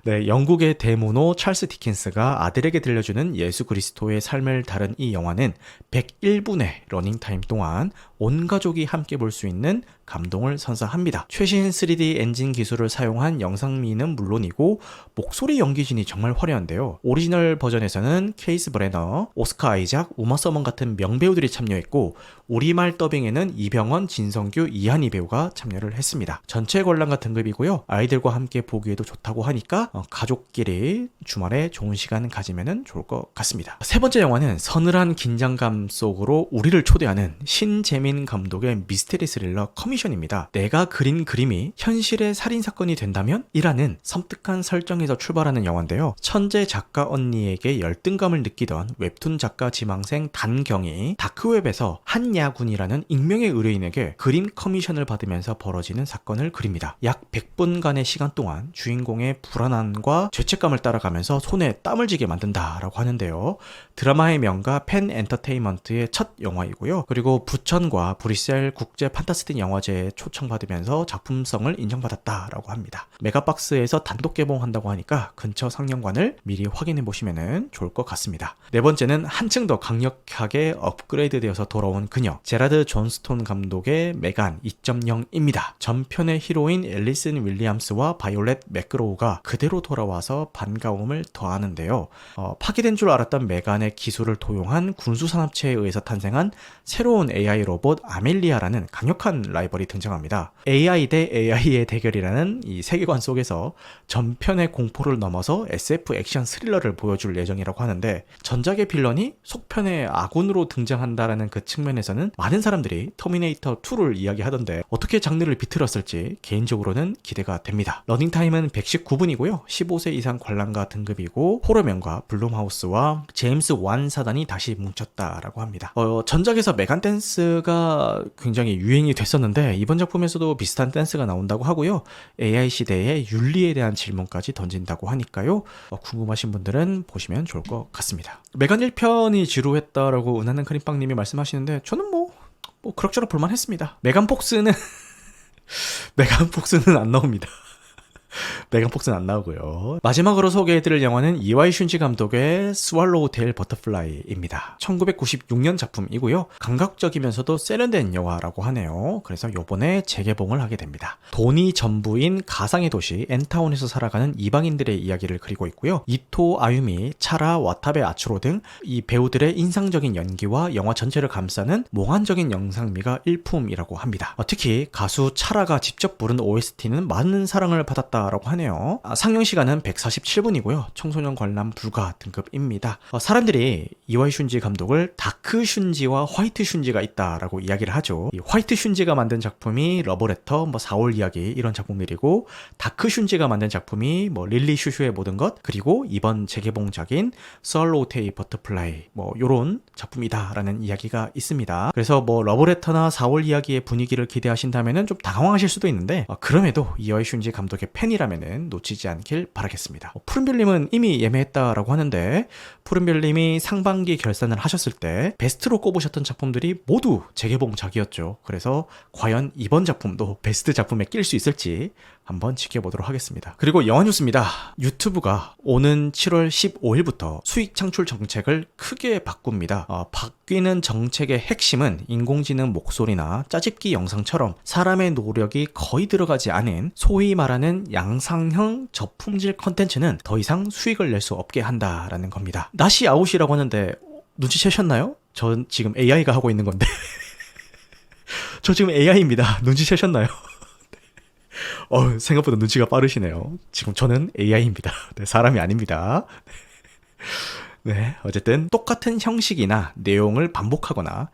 네, 영국의 대문호 찰스 디킨스가 아들에게 들려주는 예수 그리스도의 삶을 다룬 이 영화는 101분의 러닝타임 동안 온 가족이 함께 볼 수 있는 감동을 선사합니다. 최신 3D 엔진 기술을 사용한 영상미는 물론이고 목소리 연기진이 정말 화려한데요. 오리지널 버전에서는 케이스 브레너, 오스카 아이작, 우마 서먼 같은 명배우들이 참여했고 우리말 더빙에는 이병헌, 진성규, 이한희 배우가 참여를 했습니다. 전체 관람가 등급이고요. 아이들과 함께 보기에도 좋다고 하니까 가족끼리 주말에 좋은 시간 가지면 좋을 것 같습니다. 세 번째 영화는 서늘한 긴장감 속으로 우리를 초대하는 신재민 감독의 미스테리 스릴러 커미션입니다. 내가 그린 그림이 현실의 살인사건이 된다면? 이라는 섬뜩한 설정에서 출발하는 영화인데요. 천재 작가 언니에게 열등감을 느끼던 웹툰 작가 지망생 단경이 다크웹에서 한야군이라는 익명의 의뢰인에게 그림 커미션을 받으면서 벌어지는 사건을 그립니다. 약 100분간의 시간 동안 주인공의 불안함과 죄책감을 따라가면서 손에 땀을 쥐게 만든다라고 하는데요. 드라마의 명가 펜 엔터테인먼트의 첫 영화이고요. 그리고 부천과 브뤼셀 국제 판타스틱 영화제에 초청받으면서 작품성을 인정받았다라고 합니다. 메가박스에서 단독 개봉한다고 하니까 근처 상영관을 미리 확인해 보시면 좋을 것 같습니다. 네 번째는 한층 더 강력하게 업그레이드 되어서 돌아온 그녀, 제라드 존스톤 감독의 메간 2.0입니다. 전편의 히로인 앨리슨 윌리엄스와 바이올렛 맥그로우가 그대로 돌아와서 반가움을 더하는데요. 파괴된 줄 알았던 메간의 기술을 도용한 군수산업체에 의해서 탄생한 새로운 AI 로봇 아멜리아라는 강력한 라이벌이 등장합니다. AI 대 AI의 대결이라는 이 세계관 속에서 전편의 공포를 넘어서 SF 액션 스릴러를 보여줄 예정이라고 하는데 전작의 빌런이 속편의 아군으로 등장한다라는 그 측면에서는 많은 사람들이 터미네이터 2를 이야기하던데 어떻게 장르를 비틀었을지 개인적으로는 기대가 됩니다. 러닝타임은 119분이고요. 15세 이상 관람가 등급이고 호러맨과 블룸하우스와 제임스 완 사단이 다시 뭉쳤다라고 합니다. 전작에서 메간 댄스가 굉장히 유행이 됐었는데 이번 작품에서도 비슷한 댄스가 나온다고 하고요. AI 시대의 윤리에 대한 질문까지 던진다고 하니까요. 궁금하신 분들은 보시면 좋을 것 같습니다. 메간 1편이 지루했다라고 은하는 크림빵님이 말씀하시는데 저는 뭐 그럭저럭 볼만했습니다. 메간 폭스는 안 나옵니다. 메간 폭스는 안 나오고요. 마지막으로 소개해드릴 영화는 이와이 슌지 감독의 스왈로우 테일 버터플라이입니다. 1996년 작품이고요. 감각적이면서도 세련된 영화라고 하네요. 그래서 요번에 재개봉을 하게 됩니다. 돈이 전부인 가상의 도시 엔타운에서 살아가는 이방인들의 이야기를 그리고 있고요. 이토 아유미, 차라 와타베 아츠로 등 이 배우들의 인상적인 연기와 영화 전체를 감싸는 몽환적인 영상미가 일품이라고 합니다. 특히 가수 차라가 직접 부른 OST는 많은 사랑을 받았다 라고 하네요. 상영 시간은 147분이고요. 청소년 관람 불가 등급입니다. 사람들이 이와이 슌지 감독을 다크 슌지와 화이트 슌지가 있다라고 이야기를 하죠. 이 화이트 슌지가 만든 작품이 러브레터, 4월 이야기 이런 작품들이고 다크 슌지가 만든 작품이 릴리 슈슈의 모든 것 그리고 이번 재개봉작인 스왈로우 테일 버터플라이 요런 작품이다라는 이야기가 있습니다. 그래서 러브레터나 4월 이야기의 분위기를 기대하신다면 좀 당황하실 수도 있는데 그럼에도 이와이 슌지 감독의 팬이라면 놓치지 않길 바라겠습니다. 푸른별님은 이미 예매했다라고 하는데 푸른별님이 상반기 결산을 하셨을 때 베스트로 꼽으셨던 작품들이 모두 재개봉작이었죠. 그래서 과연 이번 작품도 베스트 작품에 낄 수 있을지 한번 지켜보도록 하겠습니다. 그리고 영화 뉴스입니다. 유튜브가 오는 7월 15일부터 수익 창출 정책을 크게 바꿉니다. 바뀌는 정책의 핵심은 인공지능 목소리나 짜집기 영상처럼 사람의 노력이 거의 들어가지 않은 소위 말하는 양상형 저품질 컨텐츠는 더 이상 수익을 낼 수 없게 한다라는 겁니다. 낫이 아웃이라고 하는데 눈치채셨나요? 전 지금 AI가 하고 있는 건데 저 지금 AI입니다. 눈치채셨나요? 생각보다 눈치가 빠르시네요. 지금 저는 AI입니다. 네, 사람이 아닙니다. 네, 어쨌든 똑같은 형식이나 내용을 반복하거나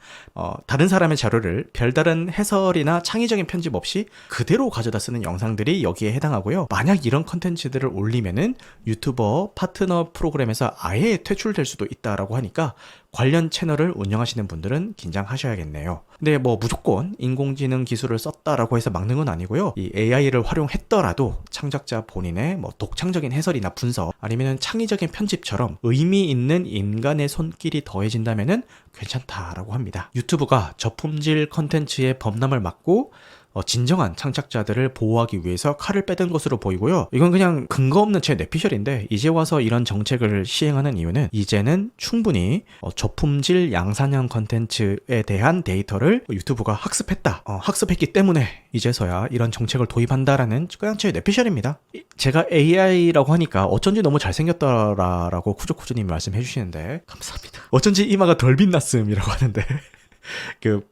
다른 사람의 자료를 별다른 해설이나 창의적인 편집 없이 그대로 가져다 쓰는 영상들이 여기에 해당하고요. 만약 이런 컨텐츠들을 올리면은 유튜버 파트너 프로그램에서 아예 퇴출될 수도 있다라고 하니까 관련 채널을 운영하시는 분들은 긴장하셔야겠네요. 근데 뭐 무조건 인공지능 기술을 썼다라고 해서 막는 건 아니고요. 이 AI를 활용했더라도 창작자 본인의 뭐 독창적인 해설이나 분석 아니면 창의적인 편집처럼 의미 있는 인간의 손길이 더해진다면은 괜찮다라고 합니다. 유튜브가 저품질 컨텐츠의 범람을 막고 진정한 창작자들을 보호하기 위해서 칼을 빼든 것으로 보이고요. 이건 그냥 근거 없는 제 뇌피셜인데 이제 와서 이런 정책을 시행하는 이유는 이제는 충분히 저품질 양산형 컨텐츠에 대한 데이터를 유튜브가 학습했기 때문에 이제서야 이런 정책을 도입한다라는 그냥 제 뇌피셜입니다. 제가 AI라고 하니까 어쩐지 너무 잘생겼다라고 쿠조쿠조님이 말씀해 주시는데 감사합니다. 어쩐지 이마가 덜 빛났음이라고 하는데 그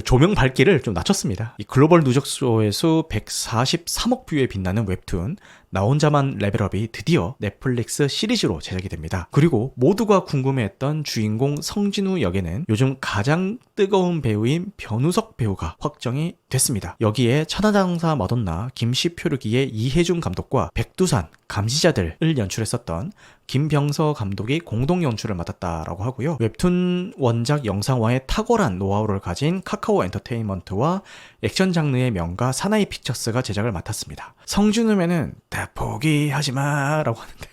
조명 밝기를 좀 낮췄습니다. 이 글로벌 누적 조회수 143억 뷰에 빛나는 웹툰 나 혼자만 레벨업이 드디어 넷플릭스 시리즈로 제작이 됩니다. 그리고 모두가 궁금해했던 주인공 성진우 역에는 요즘 가장 뜨거운 배우인 변우석 배우가 확정이 됐습니다. 여기에 천하장사 마돈나 김시표류기의 이혜준 감독과 백두산 감시자들을 연출했었던 김병서 감독이 공동 연출을 맡았다라고 하고요. 웹툰 원작 영상화의 탁월한 노하우를 가진 카카오 엔터테인먼트와 액션 장르의 명가 사나이 픽처스가 제작을 맡았습니다. 성준음에는 다 포기하지마 라고 하는데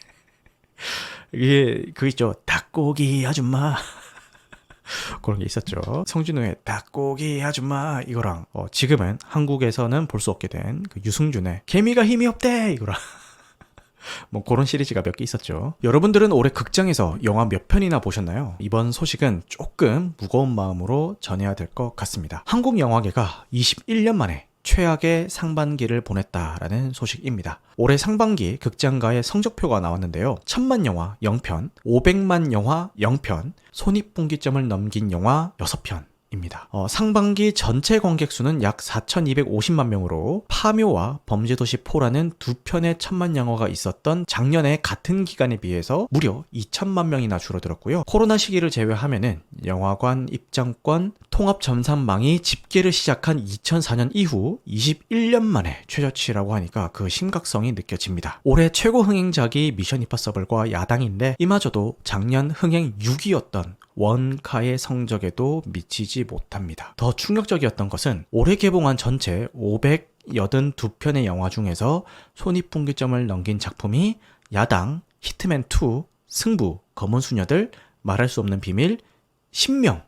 이게 그거 있죠. 닭고기 아줌마 그런 게 있었죠. 성진우의 닭고기 아줌마 이거랑 지금은 한국에서는 볼 수 없게 된 그 유승준의 개미가 힘이 없대 이거랑 뭐 그런 시리즈가 몇 개 있었죠. 여러분들은 올해 극장에서 영화 몇 편이나 보셨나요? 이번 소식은 조금 무거운 마음으로 전해야 될 것 같습니다. 한국 영화계가 21년 만에 최악의 상반기를 보냈다라는 소식입니다. 올해 상반기 극장가의 성적표가 나왔는데요. 1000만 영화 0편, 500만 영화 0편, 손익분기점을 넘긴 영화 6편 입니다. 상반기 전체 관객 수는 약 4,250만 명으로 파묘와 범죄도시 4라는 두 편의 1000만 영화가 있었던 작년의 같은 기간에 비해서 무려 2천만 명이나 줄어들었고요. 코로나 시기를 제외하면은 영화관 입장권 통합 전산망이 집계를 시작한 2004년 이후 21년 만에 최저치라고 하니까 그 심각성이 느껴집니다. 올해 최고 흥행작이 미션 임파서블과 야당인데 이마저도 작년 흥행 6위였던 원카의 성적에도 미치지 못합니다. 더 충격적이었던 것은 올해 개봉한 전체 582편의 영화 중에서 손익분기점을 넘긴 작품이 야당, 히트맨2, 승부, 검은수녀들, 말할 수 없는 비밀, 신명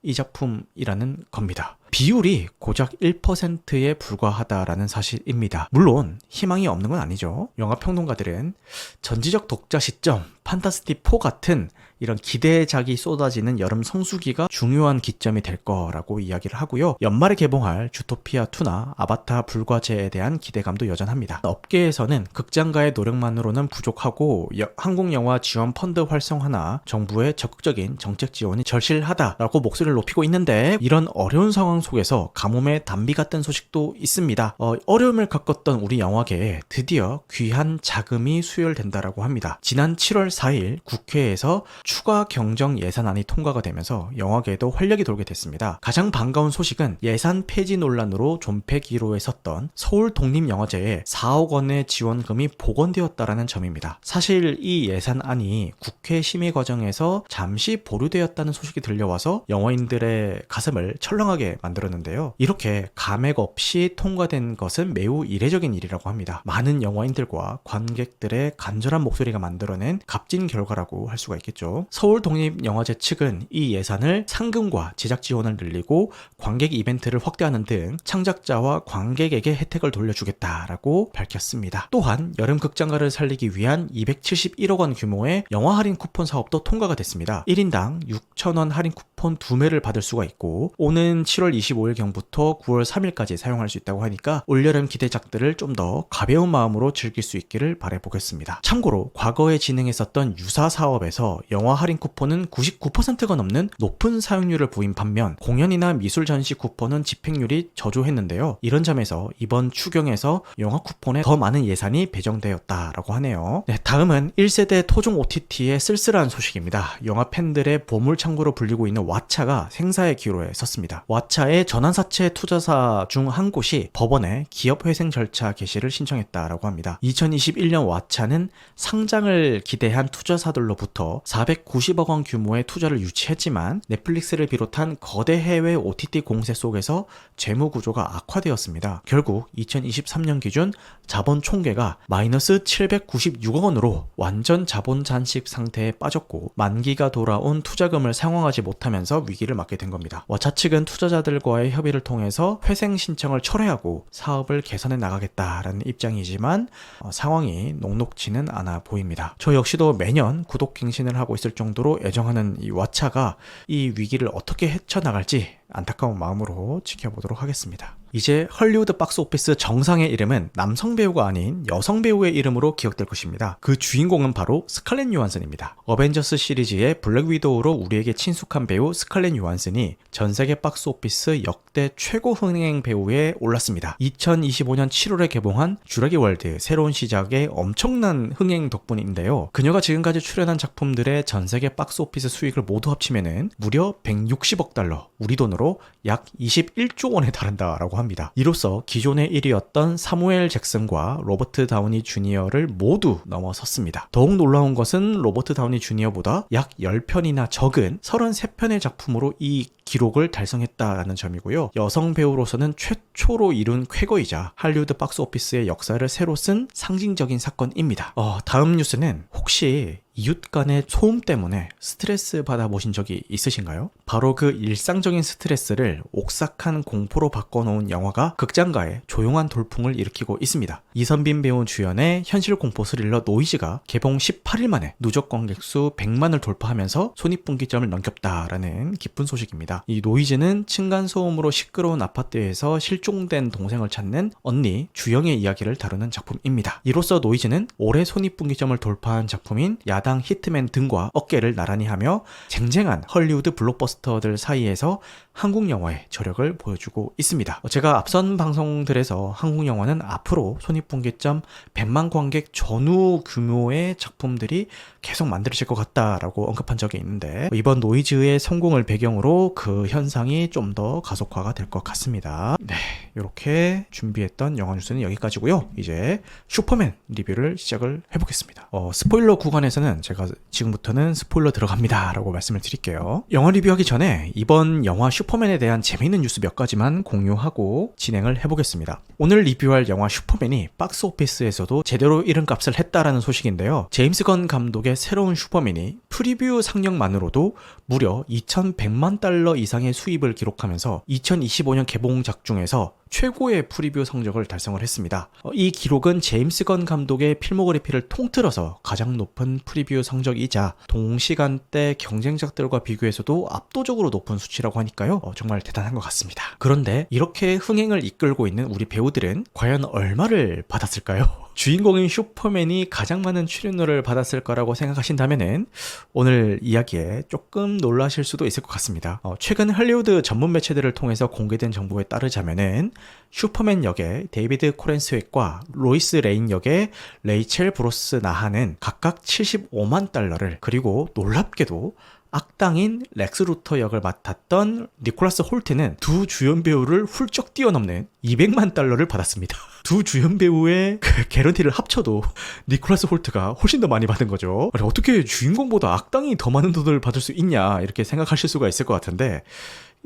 이 작품이라는 겁니다. 비율이 고작 1%에 불과하다라는 사실입니다. 물론 희망이 없는 건 아니죠. 영화평론가들은 전지적 독자 시점, 판타스틱4 같은 이런 기대작이 쏟아지는 여름 성수기가 중요한 기점이 될 거라고 이야기를 하고요. 연말에 개봉할 주토피아2나 아바타 불과제에 대한 기대감도 여전합니다. 업계에서는 극장가의 노력만으로는 부족하고 한국 영화 지원 펀드 활성화나 정부의 적극적인 정책 지원이 절실하다라고 목소리를 높이고 있는데 이런 어려운 상황 속에서 가뭄에 단비가 뜬 소식도 있습니다. 어려움을 겪었던 우리 영화계에 드디어 귀한 자금이 수혈된다라고 합니다. 지난 7월 4일 국회에서 추가 경정 예산안이 통과가 되면서 영화계에도 활력이 돌게 됐습니다. 가장 반가운 소식은 예산 폐지 논란으로 존폐기로에 섰던 서울 독립영화제에 4억 원의 지원금이 복원되었다라는 점입니다. 사실 이 예산안이 국회 심의 과정에서 잠시 보류되었다는 소식이 들려와서 영화인들의 가슴을 철렁하게 만들었는데요. 이렇게 감액 없이 통과된 것은 매우 이례적인 일이라고 합니다. 많은 영화인들과 관객들의 간절한 목소리가 만들어낸 값진 결과라고 할 수가 있겠죠. 서울독립영화제 측은 이 예산을 상금과 제작 지원을 늘리고 관객 이벤트를 확대하는 등 창작자와 관객에게 혜택을 돌려주겠다라고 밝혔습니다. 또한 여름 극장가를 살리기 위한 271억 원 규모의 영화 할인 쿠폰 사업도 통과가 됐습니다. 1인당 6,000원 할인 쿠폰 쿠폰 2매를 받을 수가 있고 오는 7월 25일경부터 9월 3일까지 사용할 수 있다고 하니까 올여름 기대작들을 좀 더 가벼운 마음으로 즐길 수 있기를 바라보겠습니다. 참고로 과거에 진행했었던 유사 사업에서 영화 할인 쿠폰은 99%가 넘는 높은 사용률을 보인 반면 공연이나 미술 전시 쿠폰은 집행률이 저조했는데요. 이런 점에서 이번 추경에서 영화 쿠폰에 더 많은 예산이 배정되었다라고 하네요. 네, 다음은 1세대 토종 OTT의 쓸쓸한 소식입니다. 영화 팬들의 보물창고로 불리고 있는 왓챠가 생사의 기로에 섰습니다. 왓챠의 전환사채 투자사 중 한 곳이 법원에 기업회생 절차 개시를 신청했다라고 합니다. 2021년 왓챠는 상장을 기대한 투자사들로부터 490억 원 규모의 투자를 유치했지만 넷플릭스를 비롯한 거대 해외 OTT 공세 속에서 재무 구조가 악화되었습니다. 결국 2023년 기준 자본 총계가 마이너스 796억 원으로 완전 자본 잠식 상태에 빠졌고 만기가 돌아온 투자금을 상환하지 못하면서 위기를 맞게 된 겁니다. 왓챠 측은 투자자들과의 협의를 통해서 회생 신청을 철회하고 사업을 개선해 나가겠다라는 입장이지만 상황이 녹록지는 않아 보입니다. 저 역시도 매년 구독 갱신을 하고 있을 정도로 애정하는 이 왓챠가 이 위기를 어떻게 헤쳐나갈지 안타까운 마음으로 지켜보도록 하겠습니다. 이제 헐리우드 박스오피스 정상의 이름은 남성 배우가 아닌 여성 배우의 이름으로 기억될 것입니다. 그 주인공은 바로 스칼렛 요한슨입니다. 어벤져스 시리즈의 블랙 위도우로 우리에게 친숙한 배우 스칼렛 요한슨이 전세계 박스오피스 역대 최고 흥행 배우에 올랐습니다. 2025년 7월에 개봉한 주라기 월드 새로운 시작의 엄청난 흥행 덕분인데요. 그녀가 지금까지 출연한 작품들의 전세계 박스오피스 수익을 모두 합치면은 무려 160억 달러, 우리 돈으로 약 21조 원에 달한다라고 합니다. 이로써 기존의 1위였던 사무엘 잭슨과 로버트 다우니 주니어를 모두 넘어섰습니다. 더욱 놀라운 것은 로버트 다우니 주니어보다 약 10편이나 적은 33편의 작품으로 이 기록을 달성했다라는 점이고요. 여성 배우로서는 최초로 이룬 쾌거이자 할리우드 박스오피스의 역사를 새로 쓴 상징적인 사건입니다. 다음 뉴스는 혹시 이웃 간의 소음 때문에 스트레스 받아보신 적이 있으신가요? 바로 그 일상적인 스트레스를 옥삭한 공포로 바꿔놓은 영화가 극장가에 조용한 돌풍을 일으키고 있습니다. 이선빈 배우 주연의 현실 공포 스릴러 노이즈가 개봉 18일 만에 누적 관객 수 100만을 돌파하면서 손익분기점을 넘겼다라는 기쁜 소식입니다. 이 노이즈는 층간소음으로 시끄러운 아파트에서 실종된 동생을 찾는 언니 주영의 이야기를 다루는 작품입니다. 이로써 노이즈는 올해 손익분기점을 돌파한 작품인 야당 히트맨 등과 어깨를 나란히 하며 쟁쟁한 헐리우드 블록버스터들 사이에서 한국 영화의 저력을 보여주고 있습니다. 제가 앞선 방송들에서 한국 영화는 앞으로 손익분기점 100만 관객 전후 규모의 작품들이 계속 만들어질 것 같다라고 언급한 적이 있는데 이번 노이즈의 성공을 배경으로 그 현상이 좀 더 가속화가 될 것 같습니다. 네, 이렇게 준비했던 영화 뉴스는 여기까지고요. 이제 슈퍼맨 리뷰를 시작을 해보겠습니다. 스포일러 구간에서는 제가 지금부터는 스포일러 들어갑니다 라고 말씀을 드릴게요. 영화 리뷰하기 전에 이번 영화 슈퍼맨에 대한 재미있는 뉴스 몇 가지만 공유하고 진행을 해보겠습니다. 오늘 리뷰할 영화 슈퍼맨이 박스오피스에서도 제대로 이름값을 했다라는 소식인데요. 제임스 건 감독의 새로운 슈퍼맨이 프리뷰 상영만으로도 무려 2100만 달러 이상의 수입을 기록하면서 2025년 개봉작 중에서 최고의 프리뷰 성적을 달성을 했습니다. 이 기록은 제임스 건 감독의 필모그래피를 통틀어서 가장 높은 프리뷰 성적이자 동시간대 경쟁작들과 비교해서도 압도적으로 높은 수치라고 하니까요. 정말 대단한 것 같습니다. 그런데 이렇게 흥행을 이끌고 있는 우리 배우들은 과연 얼마를 받았을까요? 주인공인 슈퍼맨이 가장 많은 출연료를 받았을 거라고 생각하신다면은 오늘 이야기에 조금 놀라실 수도 있을 것 같습니다. 최근 할리우드 전문 매체들을 통해서 공개된 정보에 따르자면은 슈퍼맨 역의 데이비드 코렌스웩과 로이스 레인 역의 레이첼 브로스 나하는 각각 75만 달러를 그리고 놀랍게도 악당인 렉스 루터 역을 맡았던 니콜라스 홀트는 두 주연 배우를 훌쩍 뛰어넘는 200만 달러를 받았습니다. 두 주연 배우의 그 개런티를 합쳐도 니콜라스 홀트가 훨씬 더 많이 받은 거죠. 아니, 어떻게 주인공보다 악당이 더 많은 돈을 받을 수 있냐 이렇게 생각하실 수가 있을 것 같은데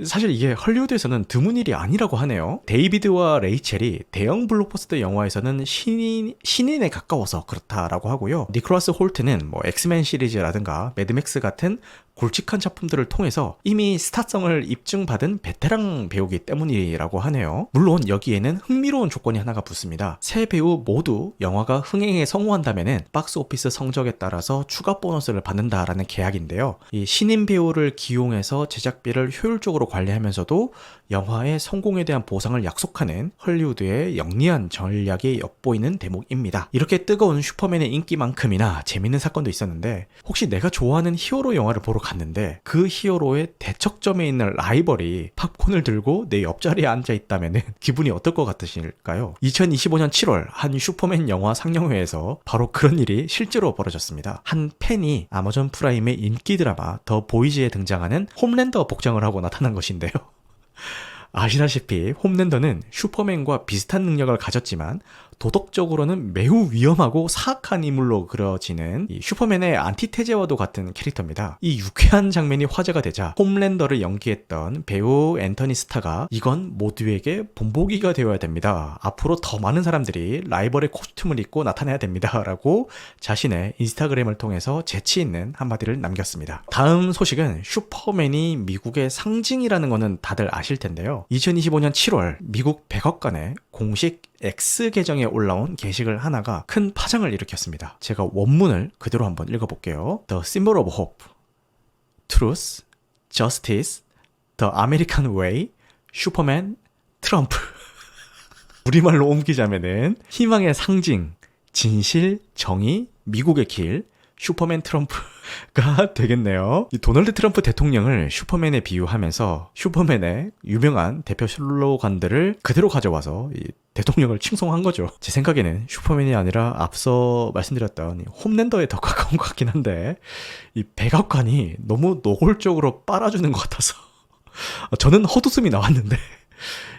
사실 이게 헐리우드에서는 드문 일이 아니라고 하네요. 데이비드와 레이첼이 대형 블록버스터 영화에서는 신인에 가까워서 그렇다라고 하고요. 니콜라스 홀트는 엑스맨 시리즈라든가 매드맥스 같은 굵직한 작품들을 통해서 이미 스타성을 입증받은 베테랑 배우기 때문이라고 하네요. 물론 여기에는 흥미로운 조건이 하나가 붙습니다. 세 배우 모두 영화가 흥행에 성공한다면은 박스오피스 성적에 따라서 추가 보너스를 받는다라는 계약인데요. 이 신인 배우를 기용해서 제작비를 효율적으로 관리하면서도 영화의 성공에 대한 보상을 약속하는 헐리우드의 영리한 전략이 엿보이는 대목입니다. 이렇게 뜨거운 슈퍼맨의 인기만큼이나 재밌는 사건도 있었는데, 혹시 내가 좋아하는 히어로 영화를 보러 갔는데 그 히어로의 대척점에 있는 라이벌이 팝콘을 들고 내 옆자리에 앉아 있다면 기분이 어떨 것 같으실까요? 2025년 7월 한 슈퍼맨 영화 상영회에서 바로 그런 일이 실제로 벌어졌습니다. 한 팬이 아마존 프라임의 인기 드라마 더 보이즈에 등장하는 홈랜더 복장을 하고 나타난 것인데요. 아시다시피 홈랜더는 슈퍼맨과 비슷한 능력을 가졌지만 도덕적으로는 매우 위험하고 사악한 인물로 그려지는 이 슈퍼맨의 안티테제와도 같은 캐릭터입니다. 이 유쾌한 장면이 화제가 되자 홈랜더를 연기했던 배우 앤터니 스타가 이건 모두에게 본보기가 되어야 됩니다. 앞으로 더 많은 사람들이 라이벌의 코스튬을 입고 나타나야 됩니다. 라고 자신의 인스타그램을 통해서 재치 있는 한마디를 남겼습니다. 다음 소식은 슈퍼맨이 미국의 상징이라는 거는 다들 아실 텐데요. 2025년 7월 미국 백악관의 공식 X 계정에 올라온 게시글 하나가 큰 파장을 일으켰습니다. 제가 원문을 그대로 한번 읽어볼게요. The symbol of hope, truth, justice, the American way, 슈퍼맨, 트럼프. 우리말로 옮기자면은 희망의 상징, 진실, 정의, 미국의 길, 슈퍼맨 트럼프가 되겠네요. 이 도널드 트럼프 대통령을 슈퍼맨에 비유하면서 슈퍼맨의 유명한 대표 슬로건들을 그대로 가져와서 이 대통령을 칭송한 거죠. 제 생각에는 슈퍼맨이 아니라 앞서 말씀드렸던 홈랜더에 더 가까운 것 같긴 한데, 이 백악관이 너무 노골적으로 빨아주는 것 같아서 저는 헛웃음이 나왔는데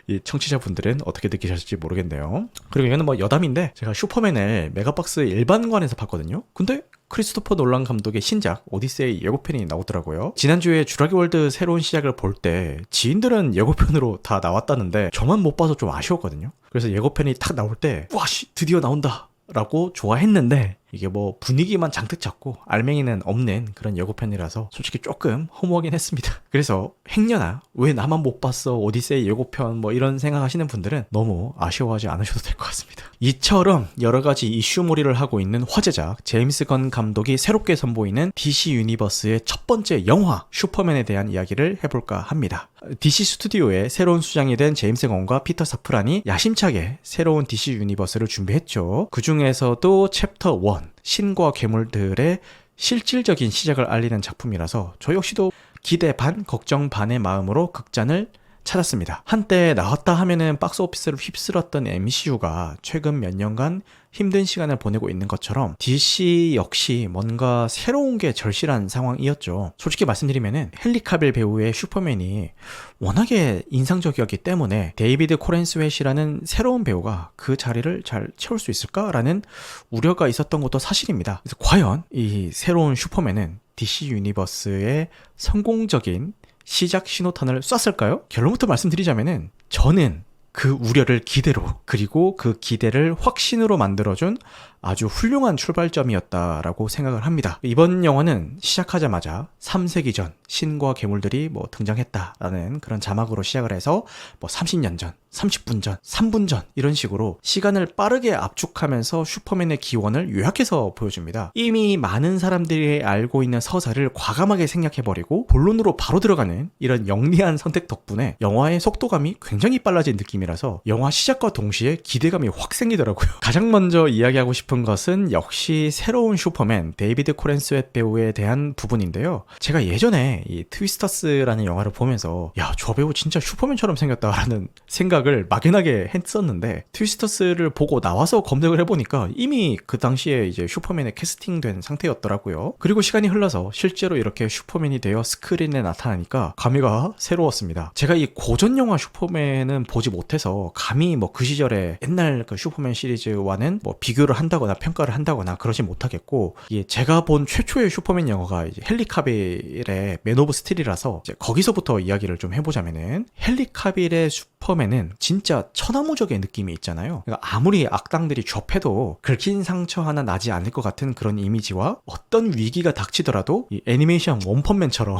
이 청취자분들은 어떻게 느끼셨을지 모르겠네요. 그리고 이거는 뭐 여담인데, 제가 슈퍼맨을 메가박스 일반관에서 봤거든요. 근데 크리스토퍼 놀란 감독의 신작 오디세이 예고편이 나오더라고요. 지난주에 주라기 월드 새로운 시작을 볼 때 지인들은 예고편으로 다 나왔다는데 저만 못 봐서 좀 아쉬웠거든요. 그래서 예고편이 딱 나올 때 와 씨 드디어 나온다 라고 좋아했는데, 이게 뭐 분위기만 잔뜩 잡고 알맹이는 없는 그런 예고편이라서 솔직히 조금 허무하긴 했습니다. 그래서 행여나 왜 나만 못 봤어 오디세이 예고편 뭐 이런 생각하시는 분들은 너무 아쉬워하지 않으셔도 될 것 같습니다. 이처럼 여러 가지 이슈몰이를 하고 있는 화제작 제임스 건 감독이 새롭게 선보이는 DC 유니버스의 첫 번째 영화 슈퍼맨에 대한 이야기를 해볼까 합니다. DC 스튜디오의 새로운 수장이 된 제임스 건과 피터 사프란이 야심차게 새로운 DC 유니버스를 준비했죠. 그 중에서도 챕터 1 신과 괴물들의 실질적인 시작을 알리는 작품이라서 저 역시도 기대 반 걱정 반의 마음으로 극장을 찾았습니다. 한때 나왔다 하면은 박스오피스를 휩쓸었던 MCU가 최근 몇 년간 힘든 시간을 보내고 있는 것처럼 DC 역시 뭔가 새로운 게 절실한 상황이었죠. 솔직히 말씀드리면은 헨리 카빌 배우의 슈퍼맨이 워낙에 인상적이었기 때문에 데이비드 코렌스웨시라는 새로운 배우가 그 자리를 잘 채울 수 있을까라는 우려가 있었던 것도 사실입니다. 그래서 과연 이 새로운 슈퍼맨은 DC 유니버스의 성공적인 시작 신호탄을 쐈을까요? 결론부터 말씀드리자면은 저는 그 우려를 기대로, 그리고 그 기대를 확신으로 만들어준 아주 훌륭한 출발점이었다라고 생각을 합니다. 이번 영화는 시작하자마자 3세기 전 신과 괴물들이 뭐 등장했다라는 그런 자막으로 시작을 해서 뭐 30년 전, 30분 전, 3분 전 이런 식으로 시간을 빠르게 압축하면서 슈퍼맨의 기원을 요약해서 보여줍니다. 이미 많은 사람들이 알고 있는 서사를 과감하게 생략해버리고 본론으로 바로 들어가는 이런 영리한 선택 덕분에 영화의 속도감이 굉장히 빨라진 느낌이라서 영화 시작과 동시에 기대감이 확 생기더라고요. 가장 먼저 이야기하고 싶은 것은 역시 새로운 슈퍼맨 데이비드 코렌스웨트 배우에 대한 부분인데요. 제가 예전에 이 트위스터스라는 영화를 보면서 야, 저 배우 진짜 슈퍼맨처럼 생겼다라는 생각을 막연하게 했었는데, 트위스터스를 보고 나와서 검색을 해보니까 이미 그 당시에 이제 슈퍼맨에 캐스팅된 상태였더라고요. 그리고 시간이 흘러서 실제로 이렇게 슈퍼맨이 되어 스크린에 나타나니까 감회가 새로웠습니다. 제가 이 고전 영화 슈퍼맨은 보지 못해 못해서 감히 뭐 그 시절에 옛날 그 슈퍼맨 시리즈와는 뭐 비교를 한다거나 평가를 한다거나 그러지 못하겠고, 이게 제가 본 최초의 슈퍼맨 영화가 이제 헨리 카빌의 맨 오브 스틸이라서 이제 거기서부터 이야기를 좀 해보자면은, 헨리 카빌의 슈퍼맨은 진짜 천하무적의 느낌이 있잖아요. 그러니까 아무리 악당들이 접해도 긁힌 상처 하나 나지 않을 것 같은 그런 이미지와, 어떤 위기가 닥치더라도 이 애니메이션 원펀맨처럼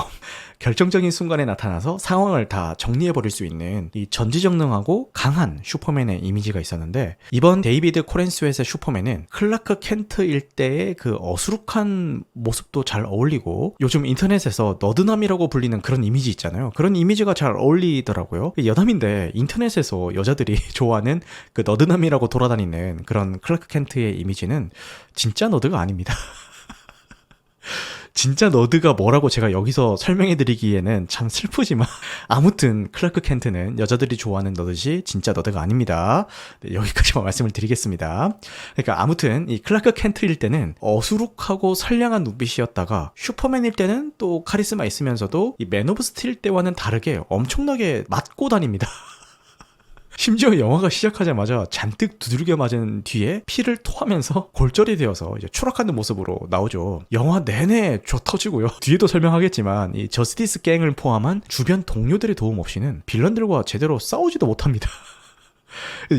결정적인 순간에 나타나서 상황을 다 정리해버릴 수 있는 이 전지전능하고 강한 슈퍼맨의 이미지가 있었는데, 이번 데이비드 코렌스웨트의 슈퍼맨은 클라크 켄트일 때의 그 어수룩한 모습도 잘 어울리고, 요즘 인터넷에서 너드남이라고 불리는 그런 이미지 있잖아요. 그런 이미지가 잘 어울리더라고요. 여담인데 인터넷에서 여자들이 좋아하는 그 너드남이라고 돌아다니는 그런 클라크 켄트의 이미지는 진짜 너드가 아닙니다. 진짜 너드가 뭐라고 제가 여기서 설명해드리기에는 참 슬프지만, 아무튼 클라크 켄트는 여자들이 좋아하는 너드지 진짜 너드가 아닙니다. 네, 여기까지만 말씀을 드리겠습니다. 그러니까 아무튼 이 클라크 켄트일 때는 어수룩하고 선량한 눈빛이었다가, 슈퍼맨일 때는 또 카리스마 있으면서도 이 맨 오브 스틸 때와는 다르게 엄청나게 맞고 다닙니다. 심지어 영화가 시작하자마자 잔뜩 두들겨 맞은 뒤에 피를 토하면서 골절이 되어서 이제 추락하는 모습으로 나오죠. 영화 내내 조 터지고요. 뒤에도 설명하겠지만 이 저스티스 갱을 포함한 주변 동료들의 도움 없이는 빌런들과 제대로 싸우지도 못합니다.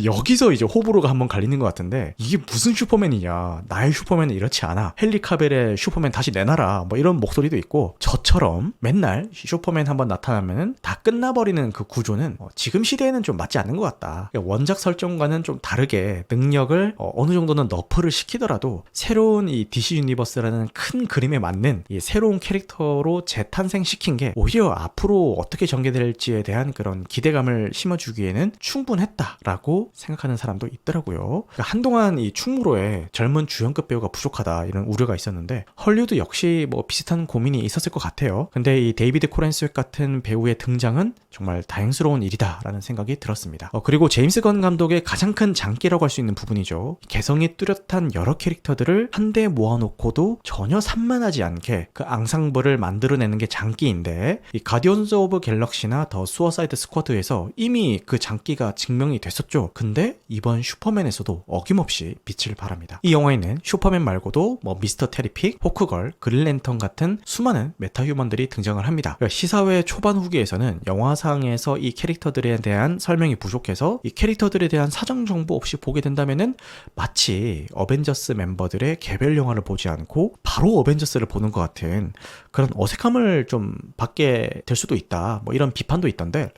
여기서 이제 호불호가 한번 갈리는 것 같은데, 이게 무슨 슈퍼맨이냐, 나의 슈퍼맨은 이렇지 않아, 헨리 카벨의 슈퍼맨 다시 내놔라, 뭐 이런 목소리도 있고, 저처럼 맨날 슈퍼맨 한번 나타나면 다 끝나버리는 그 구조는 지금 시대에는 좀 맞지 않는 것 같다. 원작 설정과는 좀 다르게 능력을 어느 정도는 너프를 시키더라도 새로운 이 DC 유니버스라는 큰 그림에 맞는 이 새로운 캐릭터로 재탄생시킨 게 오히려 앞으로 어떻게 전개될지에 대한 그런 기대감을 심어주기에는 충분했다 라고 생각하는 사람도 있더라고요. 그러니까 한동안 이 충무로에 젊은 주연급 배우가 부족하다 이런 우려가 있었는데, 헐리우드 역시 뭐 비슷한 고민이 있었을 것 같아요. 근데 이 데이비드 코렌스웨트 같은 배우의 등장은 정말 다행스러운 일이다 라는 생각이 들었습니다. 그리고 제임스 건 감독의 가장 큰 장기라고 할 수 있는 부분이죠. 개성이 뚜렷한 여러 캐릭터들을 한데 모아놓고도 전혀 산만하지 않게 그 앙상블을 만들어내는 게 장기인데, 이 가디언즈 오브 갤럭시나 더 수어사이드 스쿼드에서 이미 그 장기가 증명이 됐었죠. 근데 이번 슈퍼맨에서도 어김없이 빛을 발합니다. 이 영화에는 슈퍼맨 말고도 뭐 미스터 테리픽, 호크걸, 그린랜턴 같은 수많은 메타휴먼들이 등장을 합니다. 그러니까 시사회 초반 후기에서는 영화상에서 이 캐릭터들에 대한 설명이 부족해서 이 캐릭터들에 대한 사전 정보 없이 보게 된다면은 마치 어벤져스 멤버들의 개별 영화를 보지 않고 바로 어벤져스를 보는 것 같은 그런 어색함을 좀 받게 될 수도 있다, 뭐 이런 비판도 있던데,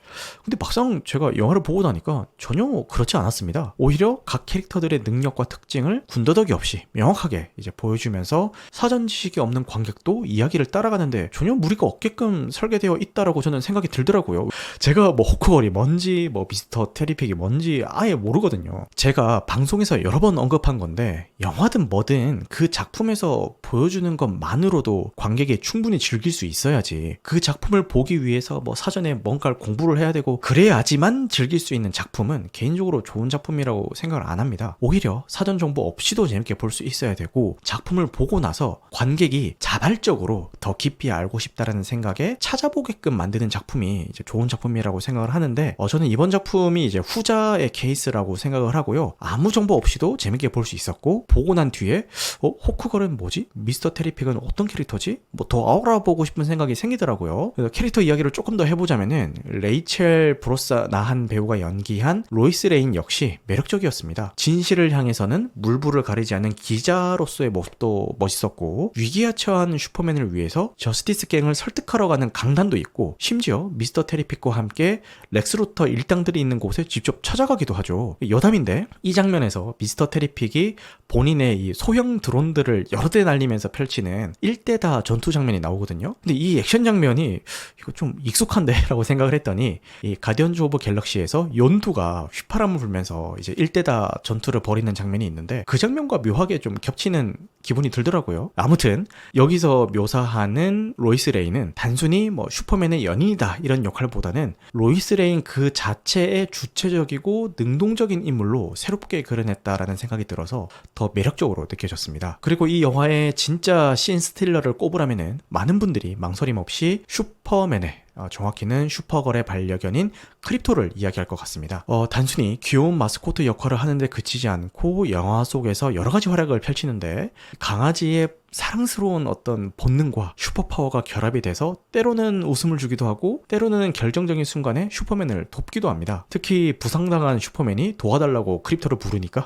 근데 막상 제가 영화를 보고 나니까 전혀 그렇지 않았습니다. 오히려 각 캐릭터들의 능력과 특징을 군더더기 없이 명확하게 이제 보여주면서 사전 지식이 없는 관객도 이야기를 따라가는데 전혀 무리가 없게끔 설계되어 있다라고 저는 생각이 들더라고요. 제가 뭐 호크걸이 뭔지 뭐 미스터 테리픽이 뭔지 아예 모르거든요. 제가 방송에서 여러 번 언급한 건데, 영화든 뭐든 그 작품에서 보여주는 것만으로도 관객이 충분히 즐길 수 있어야지, 그 작품을 보기 위해서 뭐 사전에 뭔가를 공부를 해야 되고 그래야지만 즐길 수 있는 작품은 개인적으로 좋은 작품이라고 생각을 안 합니다. 오히려 사전 정보 없이도 재밌게 볼 수 있어야 되고, 작품을 보고 나서 관객이 자발적으로 더 깊이 알고 싶다라는 생각에 찾아보게끔 만드는 작품이 이제 좋은 작품이라고 생각을 하는데, 저는 이번 작품이 이제 후자의 케이스라고 생각을 하고요. 아무 정보 없이도 재밌게 볼 수 있었고, 보고 난 뒤에 호크걸은 뭐지? 미스터 테리픽은 어떤 캐릭터지? 뭐 더 알아보고 싶은 생각이 생기더라고요. 그래서 캐릭터 이야기를 조금 더 해보자면은, 레이첼 브로사 나한 배우가 연기한 로이스 레인 역시 매력적이었습니다. 진실을 향해서는 물불을 가리지 않는 기자로서의 모습도 멋있었고, 위기에 처한 슈퍼맨을 위해서 저스티스 갱을 설득하러 가는 강단도 있고, 심지어 미스터 테리픽과 함께 렉스 루터 일당들이 있는 곳에 직접 찾아가기도 하죠. 여담인데 이 장면에서 미스터 테리픽이 본인의 이 소형 드론들을 여러 대 날리면서 펼치는 1대다 전투 장면이 나오거든요. 근데 이 액션 장면이 이거 좀 익숙한데? 라고 생각을 했더니, 이 가디언즈 오브 갤럭시에서 욘두가 휘파람을 불면서 이제 1대다 전투를 벌이는 장면이 있는데, 그 장면과 묘하게 좀 겹치는 기분이 들더라고요. 아무튼 여기서 묘사하는 로이스 레인은 단순히 뭐 슈퍼맨의 연인이다 이런 역할보다는 로이스 레인 그 자체의 주체적이고 능동적인 인물로 새롭게 그려냈다라는 생각이 들어서 더 매력적으로 느껴졌습니다. 그리고 이 영화의 진짜 신 스틸러를 꼽으라면은 많은 분들이 망설임 없이 슈퍼맨의 정확히는 슈퍼걸의 반려견인 크립토를 이야기할 것 같습니다. 단순히 귀여운 마스코트 역할을 하는데 그치지 않고 영화 속에서 여러 가지 활약을 펼치는데 강아지의 사랑스러운 어떤 본능과 슈퍼파워가 결합이 돼서 때로는 웃음을 주기도 하고 때로는 결정적인 순간에 슈퍼맨을 돕기도 합니다. 특히 부상당한 슈퍼맨이 도와달라고 크립토를 부르니까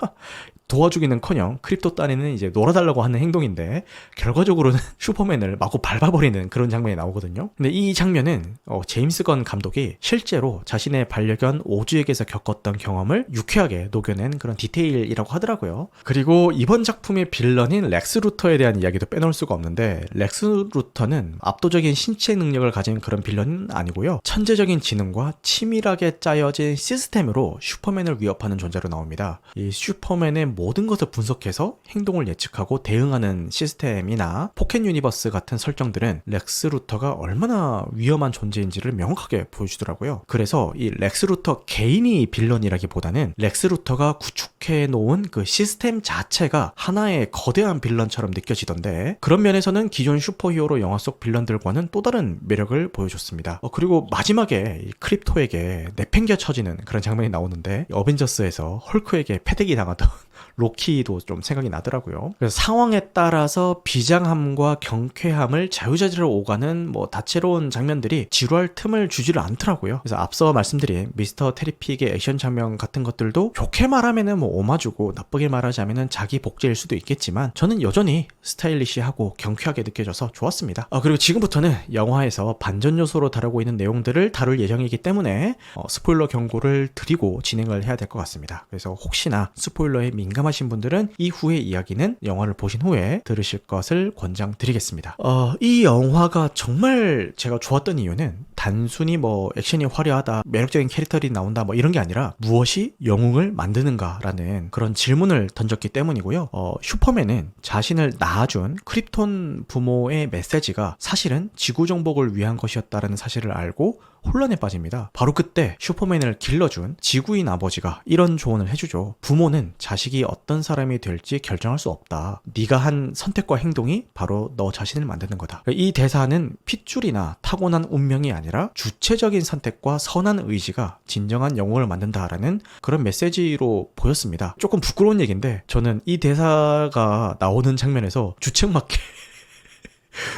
도와주기는커녕 크립토 딴에는 이제 놀아달라고 하는 행동인데 결과적으로는 슈퍼맨을 마구 밟아버리는 그런 장면이 나오거든요. 근데 이 장면은 제임스 건 감독이 실제로 자신의 반려견 오즈에게서 겪었던 경험을 유쾌하게 녹여낸 그런 디테일이라고 하더라고요. 그리고 이번 작품의 빌런인 렉스 루터에 대한 이야기도 빼놓을 수가 없는데 렉스 루터는 압도적인 신체 능력을 가진 그런 빌런은 아니고요. 천재적인 지능과 치밀하게 짜여진 시스템으로 슈퍼맨을 위협하는 존재로 나옵니다. 이 슈퍼맨의 모든 것을 분석해서 행동을 예측하고 대응하는 시스템이나 포켓 유니버스 같은 설정들은 렉스 루터가 얼마나 위험한 존재인지를 명확하게 보여주더라고요. 그래서 이 렉스 루터 개인이 빌런이라기보다는 렉스 루터가 구축해 놓은 그 시스템 자체가 하나의 거대한 빌런처럼 느껴지던데 그런 면에서는 기존 슈퍼히어로 영화 속 빌런들과는 또 다른 매력을 보여줬습니다. 그리고 마지막에 이 크립토에게 내팽겨 쳐지는 그런 장면이 나오는데 어벤져스에서 헐크에게 패대기 당하던 로키도 좀 생각이 나더라고요. 그래서 상황에 따라서 비장함과 경쾌함을 자유자재로 오가는 다채로운 장면들이 지루할 틈을 주지를 않더라고요. 그래서 앞서 말씀드린 미스터 테리픽의 액션 장면 같은 것들도 좋게 말하면은 오마주고 나쁘게 말하자면은 자기 복제일 수도 있겠지만 저는 여전히 스타일리시하고 경쾌하게 느껴져서 좋았습니다. 그리고 지금부터는 영화에서 반전 요소로 다루고 있는 내용들을 다룰 예정이기 때문에 스포일러 경고를 드리고 진행을 해야 될 것 같습니다. 그래서 혹시나 스포일러에 민감하신 분들은 이후의 이야기는 영화를 보신 후에 들으실 것을 권장드리겠습니다. 이 영화가 정말 제가 좋았던 이유는 단순히 액션이 화려하다, 매력적인 캐릭터들이 나온다 이런 게 아니라 무엇이 영웅을 만드는가라는 그런 질문을 던졌기 때문이고요. 슈퍼맨은 자신을 낳아준 크립톤 부모의 메시지가 사실은 지구 정복을 위한 것이었다는 사실을 알고 혼란에 빠집니다. 바로 그때 슈퍼맨을 길러준 지구인 아버지가 이런 조언을 해주죠. 부모는 자식이 어떤 사람이 될지 결정할 수 없다. 네가 한 선택과 행동이 바로 너 자신을 만드는 거다. 이 대사는 핏줄이나 타고난 운명이 아니라 주체적인 선택과 선한 의지가 진정한 영웅을 만든다라는 그런 메시지로 보였습니다. 조금 부끄러운 얘기인데 저는 이 대사가 나오는 장면에서 주책맞게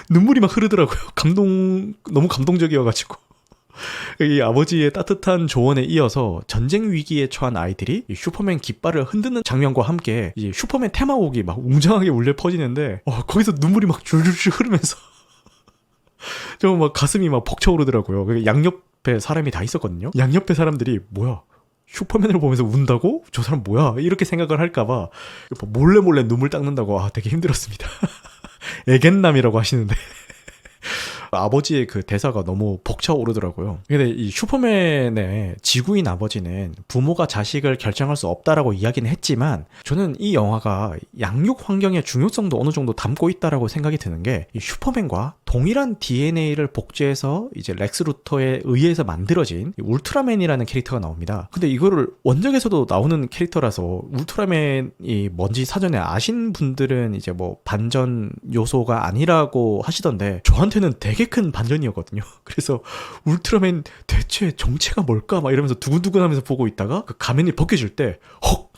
눈물이 막 흐르더라고요. 너무 감동적이어가지고. 이 아버지의 따뜻한 조언에 이어서 전쟁 위기에 처한 아이들이 이 슈퍼맨 깃발을 흔드는 장면과 함께 이 슈퍼맨 테마곡이 막 웅장하게 울려 퍼지는데 거기서 눈물이 막 줄줄줄 흐르면서 좀 막 가슴이 막 벅차오르더라고요. 양옆에 사람이 다 있었거든요. 양옆에 사람들이 뭐야? 슈퍼맨을 보면서 운다고? 저 사람 뭐야? 이렇게 생각을 할까봐 몰래 눈물 닦는다고 되게 힘들었습니다. 애견남이라고 하시는데 아버지의 그 대사가 너무 벅차오르더라고요. 근데 이 슈퍼맨의 지구인 아버지는 부모가 자식을 결정할 수 없다라고 이야기는 했지만 저는 이 영화가 양육 환경의 중요성도 어느 정도 담고 있다라고 생각이 드는 게 이 슈퍼맨과 동일한 DNA를 복제해서 이제 렉스 루터에 의해서 만들어진 울트라맨이라는 캐릭터가 나옵니다. 근데 이거를 원작에서도 나오는 캐릭터라서 울트라맨이 뭔지 사전에 아신 분들은 이제 반전 요소가 아니라고 하시던데 저한테는 되게 큰 반전이었거든요. 그래서 울트라맨 대체 정체가 뭘까? 막 이러면서 두근두근 하면서 보고 있다가 그 가면이 벗겨질 때 헉!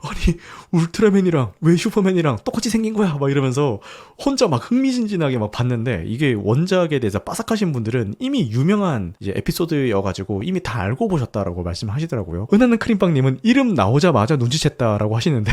아니 울트라맨이랑 왜 슈퍼맨이랑 똑같이 생긴 거야? 막 이러면서 혼자 막 흥미진진하게 막 봤는데 이게 원작에 대해서 빠삭하신 분들은 이미 유명한 이제 에피소드여가지고 이미 다 알고 보셨다라고 말씀하시더라고요. 은하는 크림빵님은 이름 나오자마자 눈치챘다라고 하시는데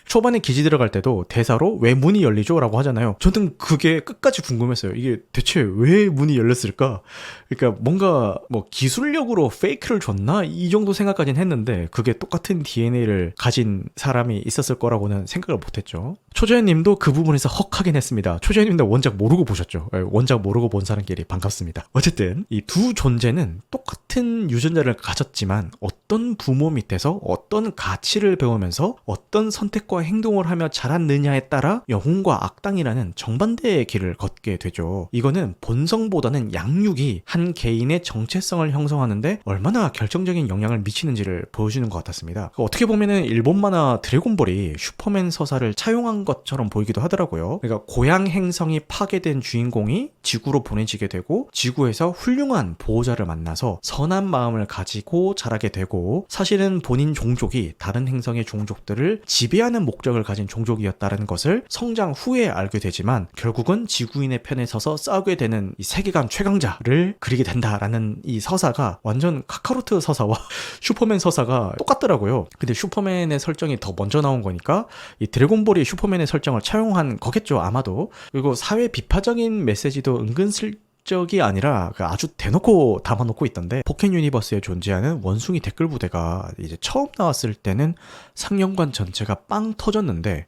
초반에 기지 들어갈 때도 대사로 왜 문이 열리죠? 라고 하잖아요. 저는 그게 끝까지 궁금했어요. 이게 대체 왜 문이 열렸을까? 그러니까 뭔가 기술력으로 페이크를 줬나? 이 정도 생각까지는 했는데 그게 똑같은 DNA를 가진 사람이 있었을 거라고는 생각을 못했죠. 초재현님도 그 부분에서 헉하긴 했습니다. 초재현님도 원작 모르고 보셨죠? 원작 모르고 본 사람끼리 반갑습니다. 어쨌든 이 두 존재는 똑같은 유전자를 가졌지만 어떤 부모 밑에서 어떤 가치를 배우면서 어떤 선택과 행동을 하며 자랐느냐에 따라 영웅과 악당이라는 정반대의 길을 걷게 되죠. 이거는 본성보다는 양육이 한 개인의 정체성을 형성하는데 얼마나 결정적인 영향을 미치는지를 보여주는 것 같았습니다. 어떻게 보면은 일본 만화 드래곤볼이 슈퍼맨 서사를 차용한 것처럼 보이기도 하더라고요. 그러니까 고향 행성이 파괴된 주인공이 지구로 보내지게 되고 지구에서 훌륭한 보호자를 만나서 선한 마음을 가지고 자라게 되고 사실은 본인 종족이 다른 행성의 종족들을 지배하는 목적을 가진 종족이었다는 것을 성장 후에 알게 되지만 결국은 지구인의 편에 서서 싸우게 되는 이 세계관 최강자를 그리게 된다라는 이 서사가 완전 카카로트 서사와 슈퍼맨 서사가 똑같더라고요. 근데 슈퍼맨의 설정이 더 먼저 나온 거니까 이 드래곤볼이 슈퍼맨의 설정을 차용한 거겠죠, 아마도. 그리고 사회 비파적인 메시지도 은근슬쩍이 아니라 아주 대놓고 담아놓고 있던데, 포켓 유니버스에 존재하는 원숭이 댓글 부대가 이제 처음 나왔을 때는 상영관 전체가 빵 터졌는데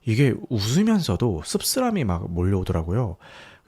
이게 웃으면서도 씁쓸함이 막 몰려오더라고요.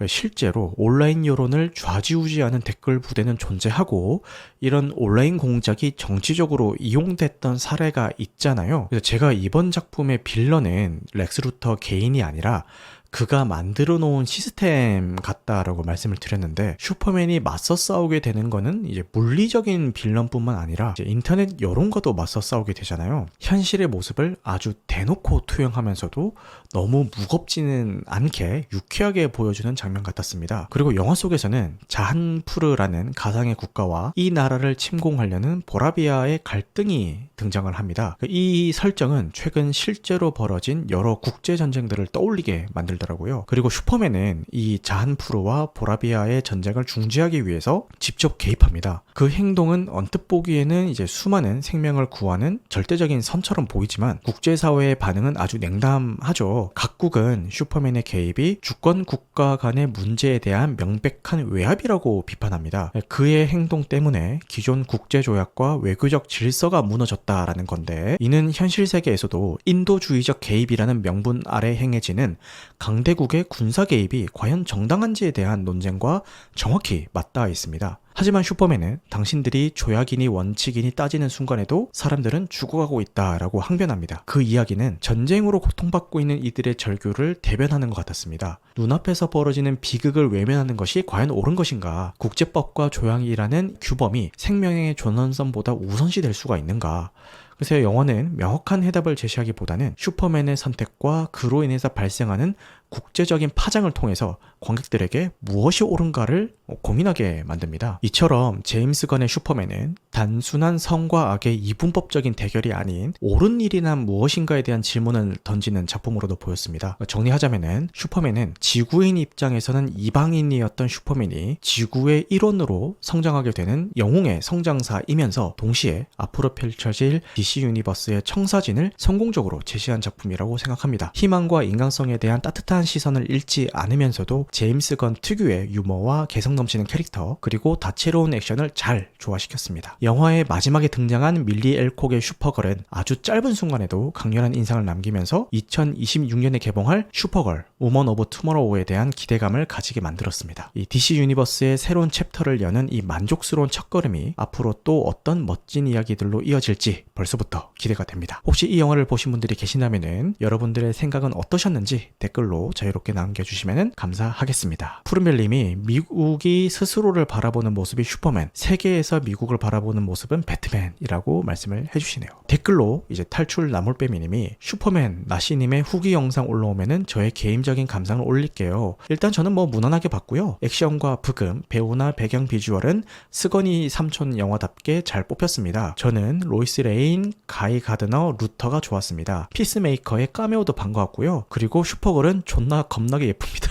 실제로 온라인 여론을 좌지우지하는 댓글 부대는 존재하고 이런 온라인 공작이 정치적으로 이용됐던 사례가 있잖아요. 그래서 제가 이번 작품의 빌런은 렉스 루터 개인이 아니라 그가 만들어 놓은 시스템 같다라고 말씀을 드렸는데, 슈퍼맨이 맞서 싸우게 되는 거는 이제 물리적인 빌런뿐만 아니라 이제 인터넷 여론과도 맞서 싸우게 되잖아요. 현실의 모습을 아주 대놓고 투영하면서도 너무 무겁지는 않게 유쾌하게 보여주는 장면 같았습니다. 그리고 영화 속에서는 자한푸르라는 가상의 국가와 이 나라를 침공하려는 보라비아의 갈등이 등장을 합니다. 이 설정은 최근 실제로 벌어진 여러 국제전쟁들을 떠올리게 만들더라고요. 그리고 슈퍼맨은 이 자한푸르와 보라비아의 전쟁을 중지하기 위해서 직접 개입합니다. 그 행동은 언뜻 보기에는 이제 수많은 생명을 구하는 절대적인 선처럼 보이지만 국제사회의 반응은 아주 냉담하죠. 각국은 슈퍼맨의 개입이 주권 국가 간의 문제에 대한 명백한 외압이라고 비판합니다. 그의 행동 때문에 기존 국제조약과 외교적 질서가 무너졌다라는 건데, 이는 현실 세계에서도 인도주의적 개입이라는 명분 아래 행해지는 강대국의 군사 개입이 과연 정당한지에 대한 논쟁과 정확히 맞닿아 있습니다. 하지만 슈퍼맨은 당신들이 조약이니 원칙이니 따지는 순간에도 사람들은 죽어가고 있다라고 항변합니다. 그 이야기는 전쟁으로 고통받고 있는 이들의 절규를 대변하는 것 같았습니다. 눈앞에서 벌어지는 비극을 외면하는 것이 과연 옳은 것인가? 국제법과 조약이라는 규범이 생명의 존엄성보다 우선시 될 수가 있는가? 그래서 영화는 명확한 해답을 제시하기보다는 슈퍼맨의 선택과 그로 인해서 발생하는 국제적인 파장을 통해서 관객들에게 무엇이 옳은가를 고민하게 만듭니다. 이처럼 제임스 건의 슈퍼맨은 단순한 선과 악의 이분법적인 대결이 아닌 옳은 일이란 무엇인가에 대한 질문을 던지는 작품으로도 보였습니다. 정리하자면은 슈퍼맨은 지구인 입장에서는 이방인이었던 슈퍼맨이 지구의 일원으로 성장하게 되는 영웅의 성장사이면서 동시에 앞으로 펼쳐질 DC 유니버스의 청사진을 성공적으로 제시한 작품이라고 생각합니다. 희망과 인간성에 대한 따뜻한 시선을 잃지 않으면서도 제임스 건 특유의 유머와 개성 넘치는 캐릭터, 그리고 다채로운 액션을 잘 조화시켰습니다. 영화의 마지막에 등장한 밀리 엘콕의 슈퍼걸은 아주 짧은 순간에도 강렬한 인상을 남기면서 2026년에 개봉할 슈퍼걸 우먼 오브 투모로우에 대한 기대감을 가지게 만들었습니다. 이 DC 유니버스의 새로운 챕터를 여는 이 만족스러운 첫걸음이 앞으로 또 어떤 멋진 이야기들로 이어질지 벌써부터 기대가 됩니다. 혹시 이 영화를 보신 분들이 계신다면은 여러분들의 생각은 어떠셨는지 댓글로 자유롭게 남겨주시면 감사하겠습니다. 푸른별님이 미국이 스스로를 바라보는 모습이 슈퍼맨, 세계에서 미국을 바라보는 모습은 배트맨이라고 말씀을 해주시네요. 댓글로 이제 탈출 나물빼미님이 슈퍼맨 나시님의 후기 영상 올라오면은 저의 개인적인 감상을 올릴게요. 일단 저는 무난하게 봤고요. 액션과 부금, 배우나 배경 비주얼은 스거니 삼촌 영화답게 잘 뽑혔습니다. 저는 로이스 레인, 가이 가드너, 루터가 좋았습니다. 피스메이커의 카메오도 반가웠고요. 그리고 슈퍼걸은 존나 겁나게 예쁩니다.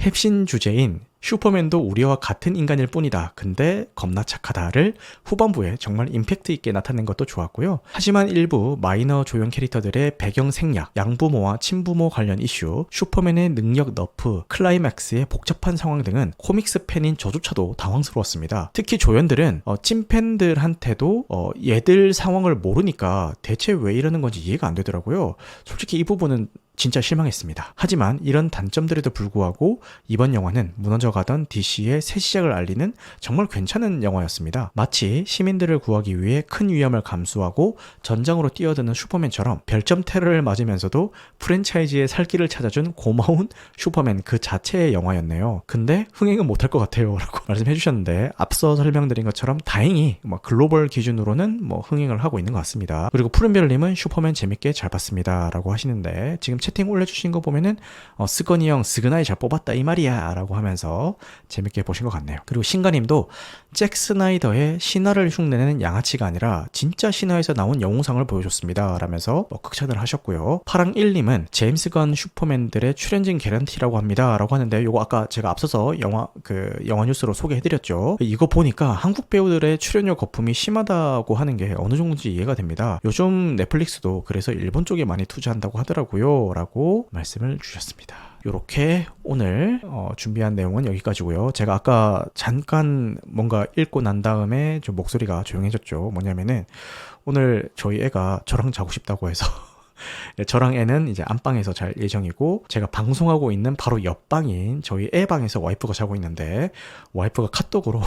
핵심 주제인 슈퍼맨도 우리와 같은 인간일 뿐이다. 근데 겁나 착하다를 후반부에 정말 임팩트 있게 나타낸 것도 좋았고요. 하지만 일부 마이너 조연 캐릭터들의 배경 생략, 양부모와 친부모 관련 이슈, 슈퍼맨의 능력 너프, 클라이맥스의 복잡한 상황 등은 코믹스 팬인 저조차도 당황스러웠습니다. 특히 조연들은 찐팬들한테도 얘들 상황을 모르니까 대체 왜 이러는 건지 이해가 안 되더라고요. 솔직히 이 부분은 진짜 실망했습니다. 하지만 이런 단점들에도 불구하고 이번 영화는 무너져가던 DC의 새 시작을 알리는 정말 괜찮은 영화였습니다. 마치 시민들을 구하기 위해 큰 위험을 감수하고 전장으로 뛰어드는 슈퍼맨처럼 별점 테러를 맞으면서도 프랜차이즈의 살 길을 찾아준 고마운 슈퍼맨 그 자체의 영화였네요. 근데 흥행은 못할 것 같아요 라고 말씀해 주셨는데, 앞서 설명드린 것처럼 다행히 글로벌 기준으로는 흥행을 하고 있는 것 같습니다. 그리고 푸른별님은 슈퍼맨 재밌게 잘 봤습니다 라고 하시는데, 지금 채팅 올려주신 거 보면은 스건이 형 스그나이 잘 뽑았다 이 말이야 라고 하면서 재밌게 보신 것 같네요. 그리고 신가님도 잭 스나이더의 신화를 흉내내는 양아치가 아니라 진짜 신화에서 나온 영웅상을 보여줬습니다 라면서 극찬을 하셨고요. 파랑1님은 제임스 건 슈퍼맨들의 출연진 개런티라고 합니다 라고 하는데, 요거 아까 제가 앞서서 영화 뉴스로 소개해드렸죠. 이거 보니까 한국 배우들의 출연료 거품이 심하다고 하는 게 어느 정도인지 이해가 됩니다. 요즘 넷플릭스도 그래서 일본 쪽에 많이 투자한다고 하더라고요 라고 말씀을 주셨습니다. 요렇게 오늘 준비한 내용은 여기까지고요. 제가 아까 잠깐 뭔가 읽고 난 다음에 좀 목소리가 조용해졌죠. 뭐냐면은 오늘 저희 애가 저랑 자고 싶다고 해서 저랑 애는 이제 안방에서 잘 예정이고, 제가 방송하고 있는 바로 옆방인 저희 애 방에서 와이프가 자고 있는데, 와이프가 카톡으로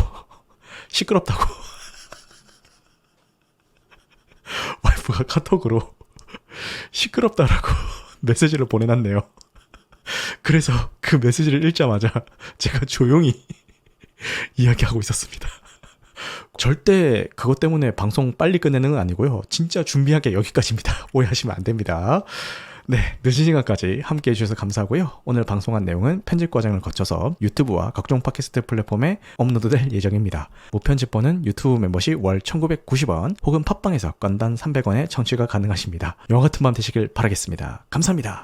시끄럽다고 와이프가 카톡으로 시끄럽다라고 메시지를 보내놨네요. 그래서 그 메시지를 읽자마자 제가 조용히 이야기하고 있었습니다. 절대 그것 때문에 방송 빨리 끝내는 건 아니고요. 진짜 준비한 게 여기까지입니다. 오해하시면 안 됩니다. 네, 늦은 시간까지 함께 해주셔서 감사하고요. 오늘 방송한 내용은 편집 과정을 거쳐서 유튜브와 각종 팟캐스트 플랫폼에 업로드될 예정입니다. 무편집본은 유튜브 멤버십 월 1990원 혹은 팟빵에서 건당 300원에 청취가 가능하십니다. 영화 같은 밤 되시길 바라겠습니다. 감사합니다.